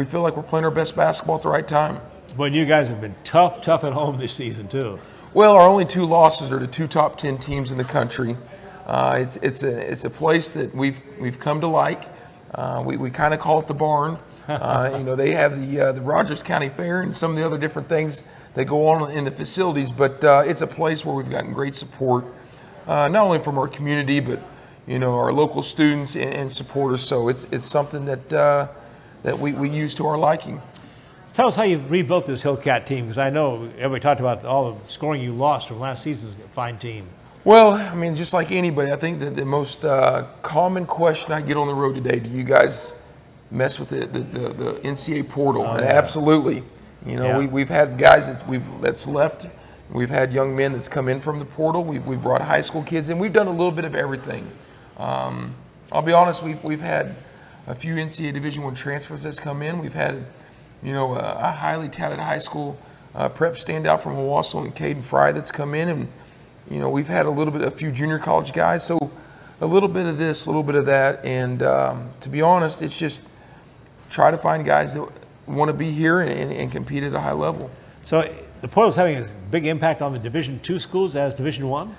feel like we're playing our best basketball at the right time. But you guys have been tough at home this season too. Well, our only 2 losses are to 2 top 10 teams in the country. It's a place that we've come to like. We kind of call it the barn. They have the Rogers County Fair and some of the other different things that go on in the facilities, but it's a place where we've gotten great support, not only from our community, but our local students and supporters. So it's something that we use to our liking. Tell us how you rebuilt this Hillcat team, because I know everybody talked about all the scoring you lost from last season's fine team. Well, I mean, just like anybody, I think that the most common question I get on the road today: do you guys mess with the NCAA portal? Oh, and yeah. Absolutely. We've had guys that's left. We've had young men that's come in from the portal. We've brought high school kids in. We've done a little bit of everything. I'll be honest. We've had a few NCAA Division I transfers that's come in. We've had a highly touted high school prep standout from Owasso and Caden Fry that's come in, and we've had a few junior college guys. So a little bit of this, a little bit of that, and to be honest, it's just try to find guys that want to be here and compete at a high level. So the portal's having a big impact on the Division II schools as Division I?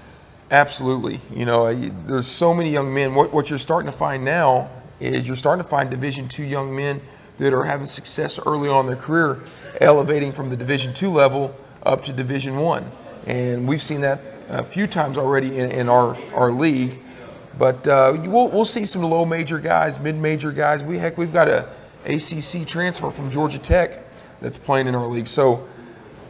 Absolutely. There's so many young men. What you're starting to find now is you're starting to find Division II young men that are having success early on in their career, elevating from the Division II level up to Division I. And we've seen that a few times already in our league. But we'll see some low major guys, mid major guys. We've got a ACC transfer from Georgia Tech that's playing in our league. So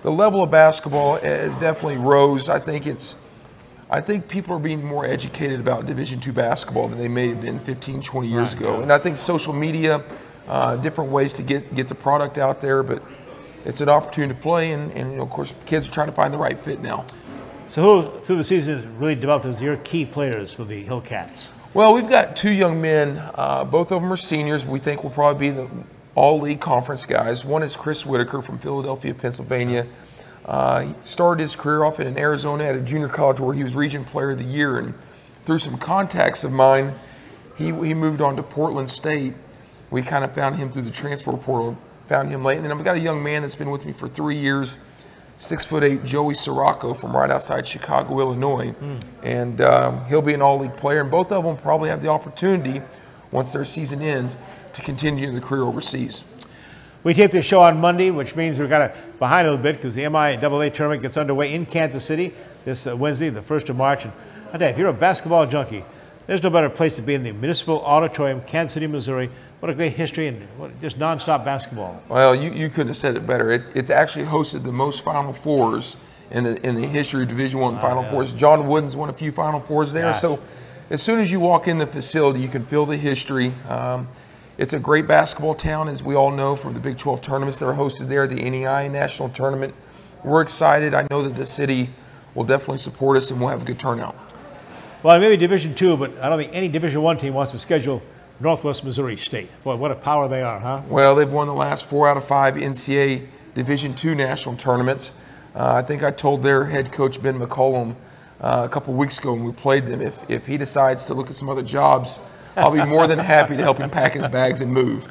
the level of basketball has definitely rose. I think people are being more educated about Division II basketball than they may have been 15, 20 years ago. And I think social media, different ways to get the product out there, but it's an opportunity to play, and of course, kids are trying to find the right fit now. So who, through the season, has really developed as your key players for the Hillcats? Well, we've got 2 young men. Both of them are seniors. We think will probably be the all-league conference guys. One is Chris Whitaker from Philadelphia, Pennsylvania. He started his career off in Arizona at a junior college where he was Region Player of the Year, and through some contacts of mine, he moved on to Portland State. We kind of found him through the transfer portal, found him late. And then I've got a young man that's been with me for 3 years, 6'8", Joey Sirocco from right outside Chicago, Illinois. And he'll be an all-league player. And both of them probably have the opportunity, once their season ends, to continue their career overseas. We tape this show on Monday, which means we're kind of behind a little bit because the MIAA tournament gets underway in Kansas City this Wednesday, the 1st of March. And I tell you, if you're a basketball junkie, there's no better place to be in the Municipal Auditorium, Kansas City, Missouri. What a great history and just nonstop basketball. Well, you couldn't have said it better. It's actually hosted the most Final Fours in the history of Division I Final Fours. John Wooden's won a few Final Fours there. Gosh. So as soon as you walk in the facility, you can feel the history. It's a great basketball town, as we all know, from the Big 12 tournaments that are hosted there, the NEI National Tournament. We're excited. I know that the city will definitely support us and we'll have a good turnout. Well, maybe Division II, but I don't think any Division I team wants to schedule Northwest Missouri State. Boy, what a power they are, huh? Well, they've won the last 4 out of 5 NCAA Division II national tournaments. I think I told their head coach, Ben McCollum, a couple weeks ago when we played them, if he decides to look at some other jobs, I'll be more than happy to help him pack his bags and move.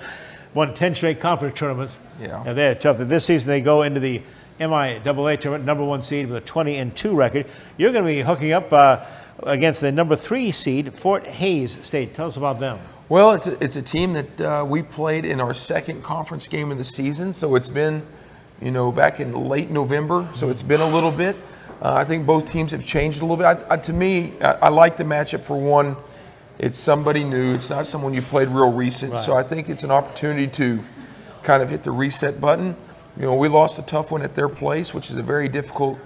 Won 10 straight conference tournaments. Yeah. And they're tough. This season they go into the MIAA tournament, #1 seed with a 20-2 record. You're going to be hooking up against the #3 seed, Fort Hays State. Tell us about them. Well, it's a team that we played in our second conference game of the season. So it's been, back in late November. So it's been a little bit. I think both teams have changed a little bit. To me, I like the matchup for one. It's somebody new. It's not someone you played real recent. Right. So I think it's an opportunity to kind of hit the reset button. We lost a tough one at their place, which is a very difficult,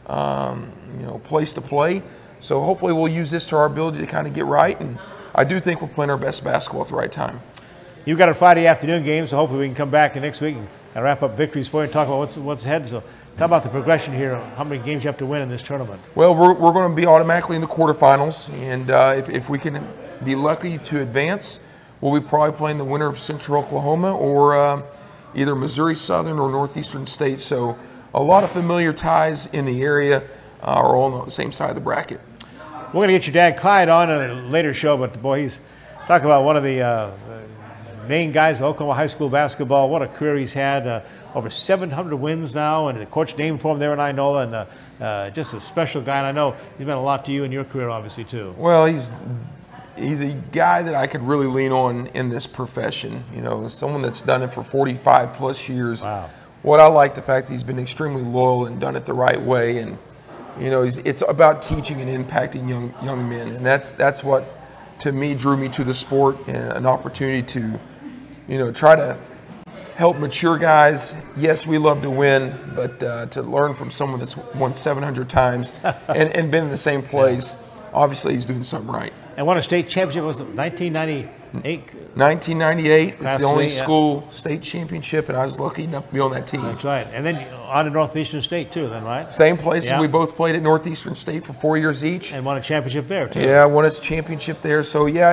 place to play. So hopefully we'll use this to our ability to kind of get right. And I do think we're playing our best basketball at the right time. You've got a Friday afternoon game, so hopefully we can come back next week and wrap up victories for you and talk about what's ahead. So talk about the progression here, how many games you have to win in this tournament. Well, we're going to be automatically in the quarterfinals. And if we can be lucky to advance, we'll be probably playing the winner of Central Oklahoma or either Missouri Southern or Northeastern State. So a lot of familiar ties in the area are all on the same side of the bracket. We're going to get your dad Clyde on in a later show, but boy, he's talking about one of the main guys of Oklahoma high school basketball. What a career he's had. Over 700 wins now, and the coach named for him there in Inola, and just a special guy. And I know he's meant a lot to you in your career, obviously, too. Well, he's a guy that I could really lean on in this profession. Someone that's done it for 45 plus years. Wow. What I like the fact that he's been extremely loyal and done it the right way, and it's about teaching and impacting young men, and that's what to me drew me to the sport, and an opportunity to try to help mature guys. Yes, we love to win, but to learn from someone that's won 700 times and been in the same place, obviously he's doing something right. And won a state championship, was it 1998? 1998. It's the only yeah. school state championship, and I was lucky enough to be on that team. That's right. And then on to Northeastern State, too, then, right? Same place. Yeah. We both played at Northeastern State for 4 years each. And won a championship there, too. Yeah, won its championship there. So, yeah,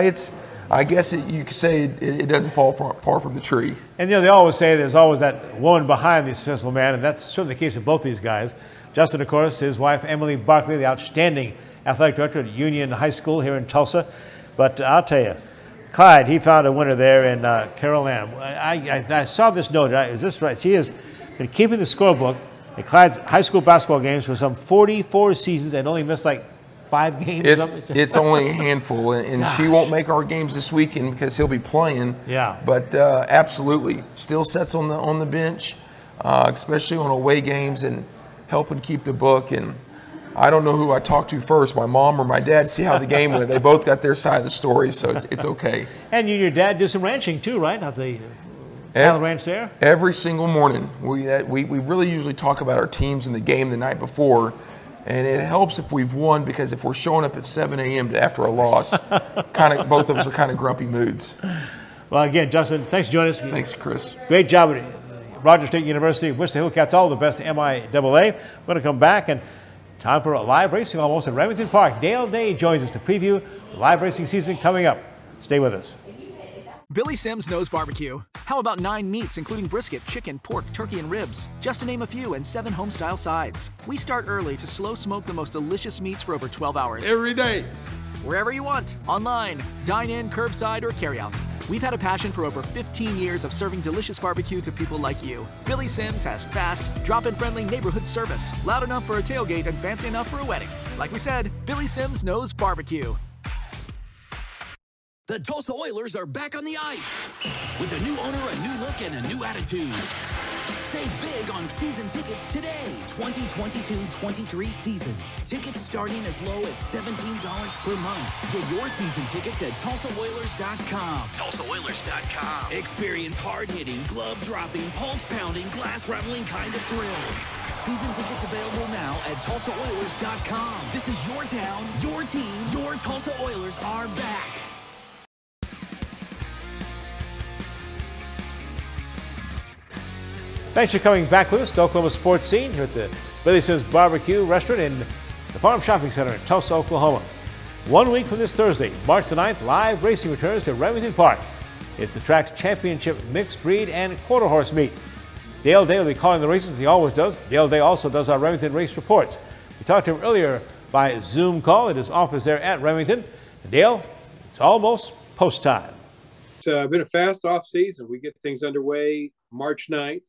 I guess you could say it doesn't fall far from the tree. And, they always say there's always that woman behind the successful man, and that's certainly the case of both these guys. Justin, of course, his wife, Emily Barkley, the outstanding athletic director at Union High School here in Tulsa. But I'll tell you, Clyde, he found a winner there in Carol Lamb. I saw this note. Is this right? She has been keeping the scorebook at Clyde's high school basketball games for some 44 seasons and only missed like 5 games. It's only a handful, and she won't make our games this weekend because he'll be playing. Yeah. But absolutely, still sits on the bench, especially on away games, and helping keep the book. And I don't know who I talked to first, my mom or my dad, to see how the game went. They both got their side of the story, so it's okay. And you and your dad do some ranching too, right? How's the cattle ranch there? Every single morning. We really usually talk about our teams in the game the night before, and it helps if we've won, because if we're showing up at 7 a.m. after a loss, both of us are kind of grumpy moods. Well, again, Justin, thanks for joining us. Thanks, Chris. Great job at Rogers State University. Wish the Hillcats all the best at MIAA. We're going to come back and time for a live racing almost at Remington Park. Dale Day joins us to preview the live racing season coming up. Stay with us. Billy Sims knows barbecue. How about 9 meats, including brisket, chicken, pork, turkey, and ribs? Just to name a few, and 7 home-style sides. We start early to slow smoke the most delicious meats for over 12 hours. Every day. wherever you want, online, dine in, curbside, or carry out. We've had a passion for over 15 years of serving delicious barbecue to people like you. Billy Sims has fast, drop-in friendly neighborhood service, loud enough for a tailgate and fancy enough for a wedding. Like we said, Billy Sims knows barbecue. The Tulsa Oilers are back on the ice. With a new owner, a new look, and a new attitude. Save big on season tickets today, 2022-23 season. Tickets starting as low as $17 per month. Get your season tickets at TulsaOilers.com. TulsaOilers.com. Experience hard-hitting, glove-dropping, pulse-pounding, glass-rattling kind of thrill. Season tickets available now at TulsaOilers.com. This is your town, your team, your Tulsa Oilers are back. Thanks for coming back with us to Oklahoma Sports Scene here at the Billy Sims Barbecue Restaurant in the Farm Shopping Center in Tulsa, Oklahoma. 1 week from this Thursday, March the 9th, live racing returns to Remington Park. It's the track's championship mixed breed and quarter horse meet. Dale Day will be calling the races as he always does. Dale Day also does our Remington race reports. We talked to him earlier by Zoom call at his office there at Remington. And Dale, it's almost post time. It's been a fast off season. We get things underway March 9th.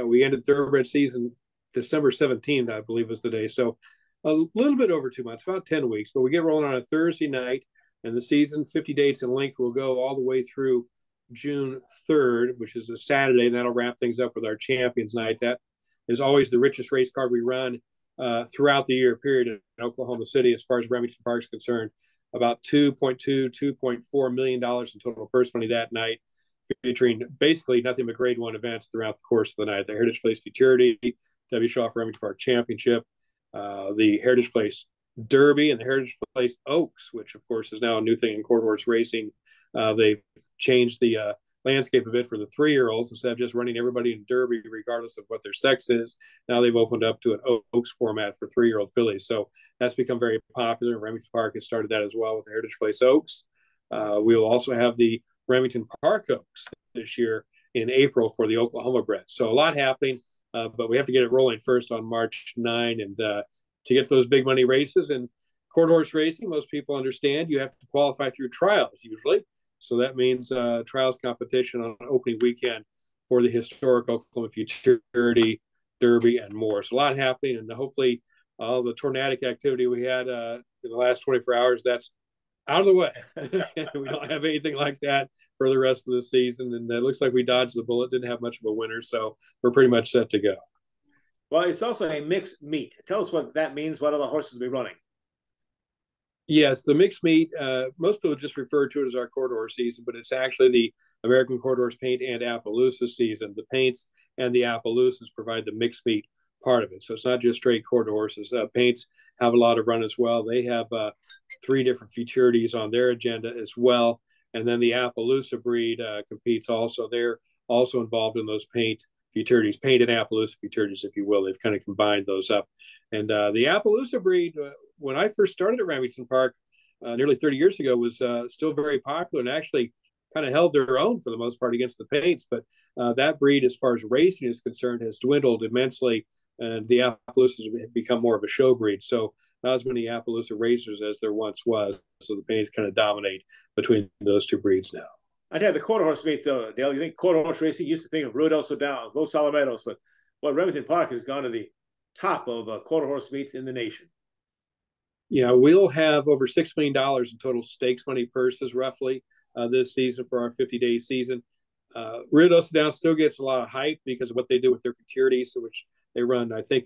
We ended thoroughbred season December 17th, I believe was the day. So a little bit over 2 months, about 10 weeks. But we get rolling on a Thursday night, and the season, 50 dates in length, will go all the way through June 3rd, which is a Saturday, and that'll wrap things up with our Champions Night. That is always the richest race card we run throughout the year period in Oklahoma City as far as Remington Park is concerned. About $2.4 million in total purse money that night, featuring basically nothing but grade one events throughout the course of the night. The Heritage Place Futurity, W. Shaw Remington Park Championship, the Heritage Place Derby, and the Heritage Place Oaks, which of course is now a new thing in quarter horse racing. They've changed the landscape a bit for the 3-year-olds. Instead of just running everybody in Derby regardless of what their sex is, now they've opened up to an Oaks format for 3-year-old fillies. So that's become very popular. Remington Park has started that as well with the Heritage Place Oaks. We will also have the Remington Park Oaks this year in April for the Oklahoma bred. So a lot happening, but we have to get it rolling first on March 9. And to get those big money races and quarter horse racing, most people understand you have to qualify through trials usually. So that means trials competition on opening weekend for the historic Oklahoma Futurity, Derby, and more. So a lot happening, and hopefully all the tornadic activity we had in the last 24 hours, that's out of the way. We don't have anything like that for the rest of the season, and it looks like we dodged the bullet. Didn't have much of a winter, so we're pretty much set to go. Well, it's also a mixed meet. Tell us what that means. What other horses will be running? Yes, the mixed meet, most people just refer to it as our quarter horse season, but it's actually the American Quarter Horse Paint and Appaloosa season. The paints and the Appaloosas provide the mixed meet part of it. So it's not just straight quarter horses. Paints have a lot of run as well. They have 3 different futurities on their agenda as well. And then the Appaloosa breed competes also. They're also involved in those paint futurities, paint and Appaloosa futurities, if you will. They've kind of combined those up. And the Appaloosa breed, when I first started at Remington Park nearly 30 years ago, was still very popular and actually kind of held their own for the most part against the paints. But that breed, as far as racing is concerned, has dwindled immensely, and the Appaloosas have become more of a show breed. So not as many Appaloosa racers as there once was. So the paints kind of dominate between those two breeds now. I'd have the quarter horse meet, though, Dale. You think quarter horse racing used to think of Ruidoso Downs, Los Alamitos, but Remington Park has gone to the top of quarter horse meets in the nation. Yeah, we'll have over $6 million in total stakes money purses roughly this season for our 50-day season. Ruidoso Downs still gets a lot of hype because of what they do with their futurities, which they run. I think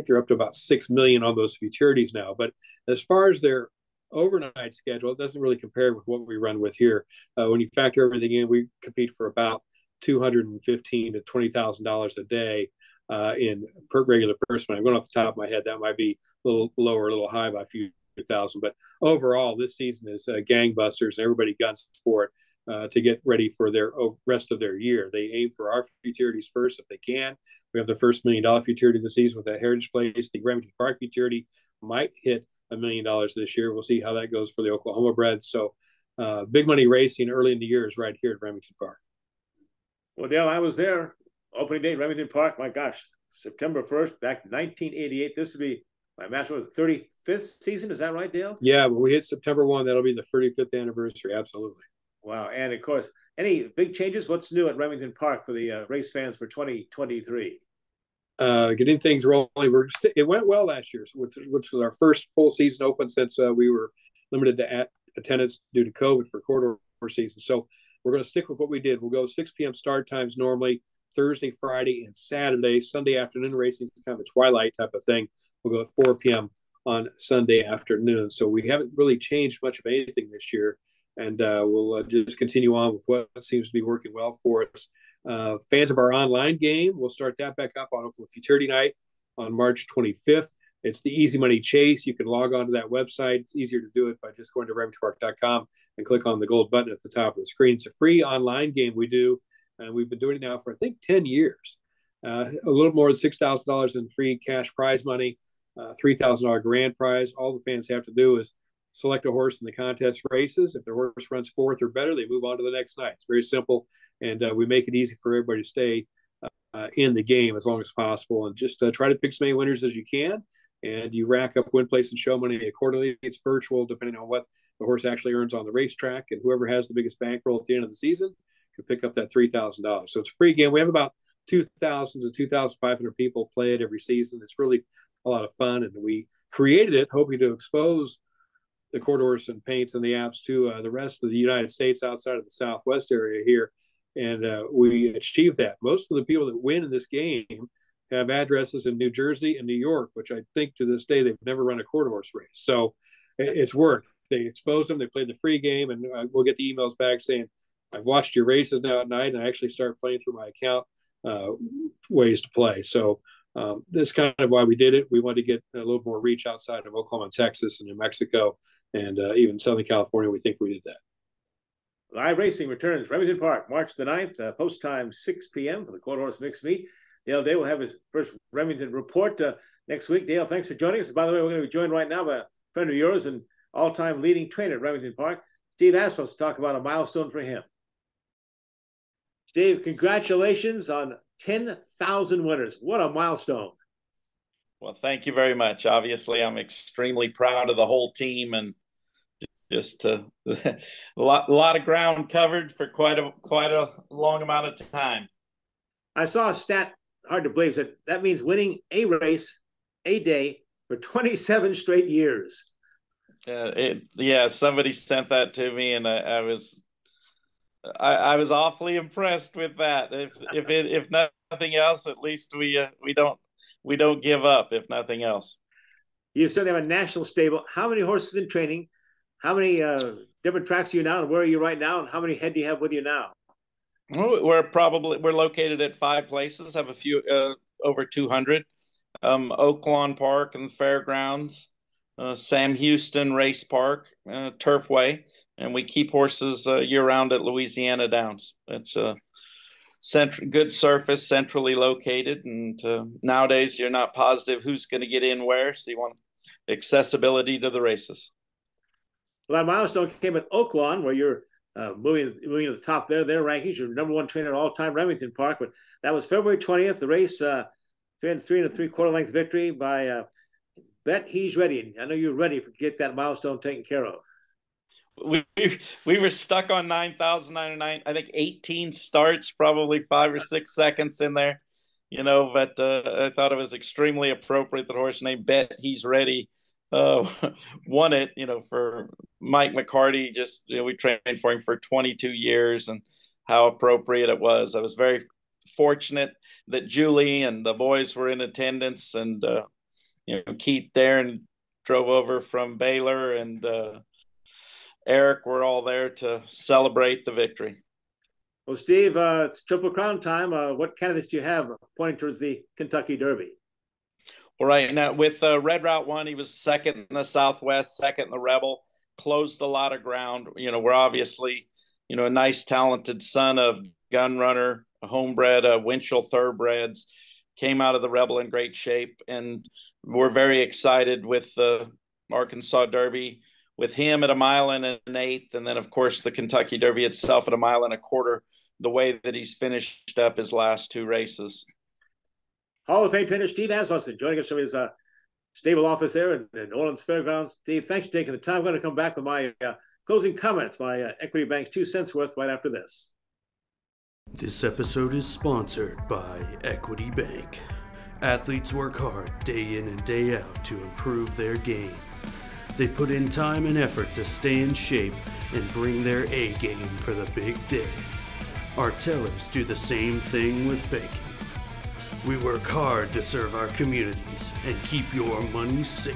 they're up to about $6 million on those futurities now. But as far as their overnight schedule, it doesn't really compare with what we run with here. When you factor everything in, we compete for about $215,000 to $20,000 a day in regular purse money. I'm going off the top of my head, that might be a little lower, a little high by a few thousand. But overall, this season is gangbusters, and everybody guns for it to get ready for their rest of their year. They aim for our futurities first if they can. We have the first $1 million futurity of the season with that Heritage Place. The Remington Park futurity might hit $1 million this year. We'll see how that goes for the Oklahoma bred. So big money racing early in the year is right here at Remington Park. Well, Dale, I was there opening day at Remington Park. My gosh, September 1st, back in 1988. This would be My master 35th season. Is that right, Dale? Yeah, when we hit September 1, that'll be the 35th anniversary. Absolutely. Wow. And of course, any big changes? What's new at Remington Park for the race fans for 2023? Getting things rolling. It went well last year, which was our first full season open since we were limited to attendance due to COVID for corridor season. So we're going to stick with what we did. We'll go 6 p.m. start times normally, Thursday, Friday, and Saturday. Sunday afternoon racing is kind of a twilight type of thing. We'll go at 4 p.m. on Sunday afternoon. So we haven't really changed much of anything this year. And we'll just continue on with what seems to be working well for us. Fans of our online game, we'll start that back up on Oklahoma Futurity Night on March 25th. It's the Easy Money Chase. You can log on to that website. It's easier to do it by just going to remingtonpark.com and click on the gold button at the top of the screen. It's a free online game we do, and we've been doing it now for, I think, 10 years. A little more than $6,000 in free cash prize money, $3,000 grand prize. All the fans have to do is select a horse in the contest races. If the horse runs fourth or better, they move on to the next night. It's very simple, and we make it easy for everybody to stay in the game as long as possible, and just try to pick as many winners as you can, and you rack up win, place, and show money accordingly. It's virtual depending on what the horse actually earns on the racetrack, and whoever has the biggest bankroll at the end of the season can pick up that $3,000. So it's a free game. We have about 2,000 to 2,500 people play it every season. It's really a lot of fun, and we created it hoping to expose the corridors and paints and the apps to the rest of the United States outside of the Southwest area here. And we achieved that. Most of the people that win in this game have addresses in New Jersey and New York, which I think to this day they've never run a quarter horse race. So it's worked. They exposed them. They played the free game, and we'll get the emails back saying, I've watched your races now at night, and I actually start playing through my account ways to play. So that's kind of why we did it. We wanted to get a little more reach outside of Oklahoma and Texas and New Mexico and even Southern California. We think we did that. Live racing returns Remington Park, March the 9th, post time 6 p.m. for the quarter horse mixed meet. Dale Day will have his first Remington report next week. Dale, thanks for joining us. By the way, we're going to be joined right now by a friend of yours and all-time leading trainer at Remington Park, Steve Asmus, to talk about a milestone for him. Steve, congratulations on 10,000 winners. What a milestone. Well, thank you very much. Obviously, I'm extremely proud of the whole team, and just a lot of ground covered for quite a long amount of time. I saw a stat, hard to believe, that means winning a race a day for 27 straight years. Somebody sent that to me, and I was awfully impressed with that. If nothing else, at least we don't give up. If nothing else, you certainly have a national stable. How many horses in training? How many different tracks are you now, and where are you right now, and how many head do you have with you now? We're located at 5 places. Have a few over 200. Oaklawn Park and Fairgrounds, Sam Houston Race Park, Turfway, and we keep horses year-round at Louisiana Downs. It's a good surface, centrally located, and nowadays you're not positive who's going to get in where, so you want accessibility to the races. Well, that milestone came at Oaklawn, where you're moving to the top there, their rankings. You're number 1 trainer at all-time Remington Park, but that was February 20th. The race, 3 3/4 length victory by Bet He's Ready. I know you're ready to get that milestone taken care of. We were stuck on 9,909. I think 18 starts, probably 5 or 6 seconds in there, but I thought it was extremely appropriate that a horse named Bet He's Ready won it, for Mike McCarty. Just, we trained for him for 22 years, and how appropriate it was. I was very fortunate that Julie and the boys were in attendance, and Keith there and drove over from Baylor, and Eric were all there to celebrate the victory. Well, Steve, it's Triple Crown time. What candidates do you have pointing towards the Kentucky Derby? Well, right now with Red Route 1, he was second in the Southwest, second in the Rebel, closed a lot of ground. We're obviously, a nice, talented son of Gun Runner, a homebred, Winchell Thoroughbreds, came out of the Rebel in great shape. And we're very excited with the Arkansas Derby, with him at 1 1/8 miles. And then, of course, the Kentucky Derby itself at 1 1/4 miles, the way that he's finished up his last 2 races. Hall of Fame trainer Steve Asmussen joining us from his stable office there in Orleans Fairgrounds. Steve, thanks for taking the time. I'm going to come back with my closing comments, my Equity Bank's 2 cents worth right after this. This episode is sponsored by Equity Bank. Athletes work hard day in and day out to improve their game. They put in time and effort to stay in shape and bring their A game for the big day. Our tellers do the same thing with banking. We work hard to serve our communities and keep your money safe.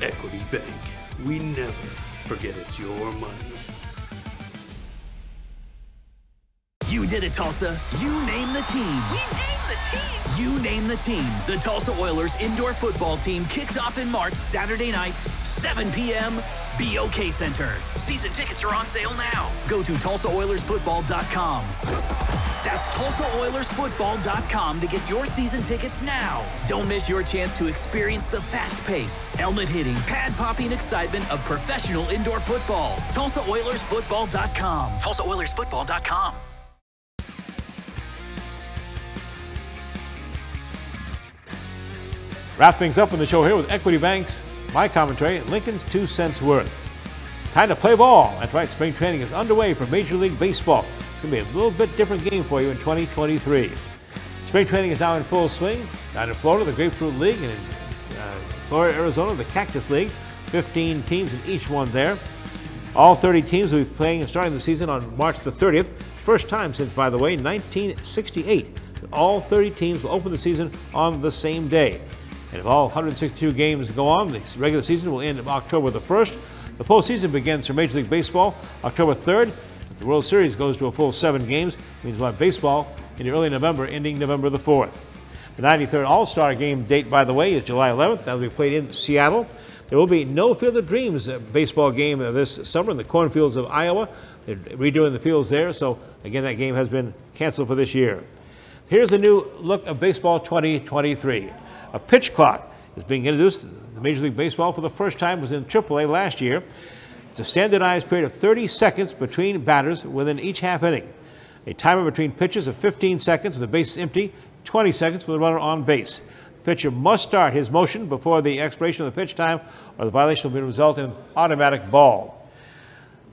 Equity Bank. We never forget it's your money. You did it, Tulsa. You name the team. We name the team. You name the team. The Tulsa Oilers indoor football team kicks off in March, Saturday nights, 7 p.m., BOK Center. Season tickets are on sale now. Go to TulsaOilersFootball.com. That's TulsaOilersFootball.com to get your season tickets now. Don't miss your chance to experience the fast pace, helmet-hitting, pad-popping excitement of professional indoor football. TulsaOilersFootball.com. TulsaOilersFootball.com. Wrap things up on the show here with Equity Bank's my commentary, Lincoln's 2 cents worth. Time to play ball. That's right, spring training is underway for Major League Baseball. It's going to be a little bit different game for you in 2023. Spring training is now in full swing. Down in Florida, the Grapefruit League, and in Florida, Arizona, the Cactus League. 15 teams in each one there. All 30 teams will be playing and starting the season on March the 30th. First time since, by the way, 1968. All 30 teams will open the season on the same day. And if all 162 games go on, the regular season will end October the 1st. The postseason begins for Major League Baseball October 3rd. If the World Series goes to a full 7 games, it means we'll have baseball in early November, ending November the 4th. The 93rd All-Star Game date, by the way, is July 11th. That will be played in Seattle. There will be no Field of Dreams baseball game this summer in the cornfields of Iowa. They're redoing the fields there, so again, that game has been canceled for this year. Here's the new look of baseball 2023. A pitch clock is being introduced in Major League Baseball for the first time. It was in AAA last year. It's a standardized period of 30 seconds between batters within each half inning. A timer between pitches of 15 seconds with the bases empty, 20 seconds with the runner on base. The pitcher must start his motion before the expiration of the pitch time, or the violation will result in automatic ball.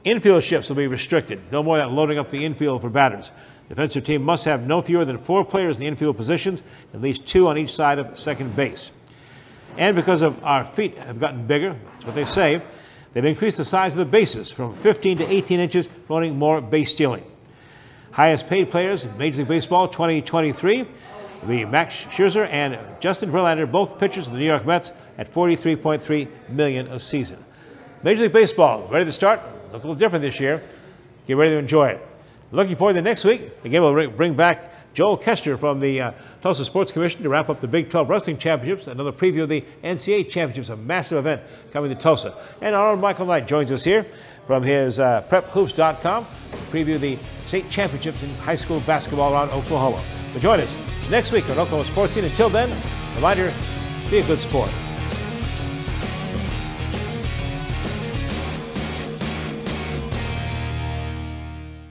Infield shifts will be restricted. No more than loading up the infield for batters. The defensive team must have no fewer than 4 players in the infield positions, at least 2 on each side of second base. And because of our feet have gotten bigger, that's what they say, they've increased the size of the bases from 15 to 18 inches, promoting more base stealing. Highest paid players in Major League Baseball 2023 will be Max Scherzer and Justin Verlander, both pitchers of the New York Mets, at $43.3 million a season. Major League Baseball ready to start. Look a little different this year. Get ready to enjoy it. Looking forward to next week. Again, we'll bring back Joel Koester from the Tulsa Sports Commission to wrap up the Big 12 Wrestling Championships. Another preview of the NCAA Championships, a massive event coming to Tulsa. And our own Michael Knight joins us here from his PrepHoops.com to preview the state championships in high school basketball around Oklahoma. So join us next week on Oklahoma Sports Scene. Until then, reminder, be a good sport.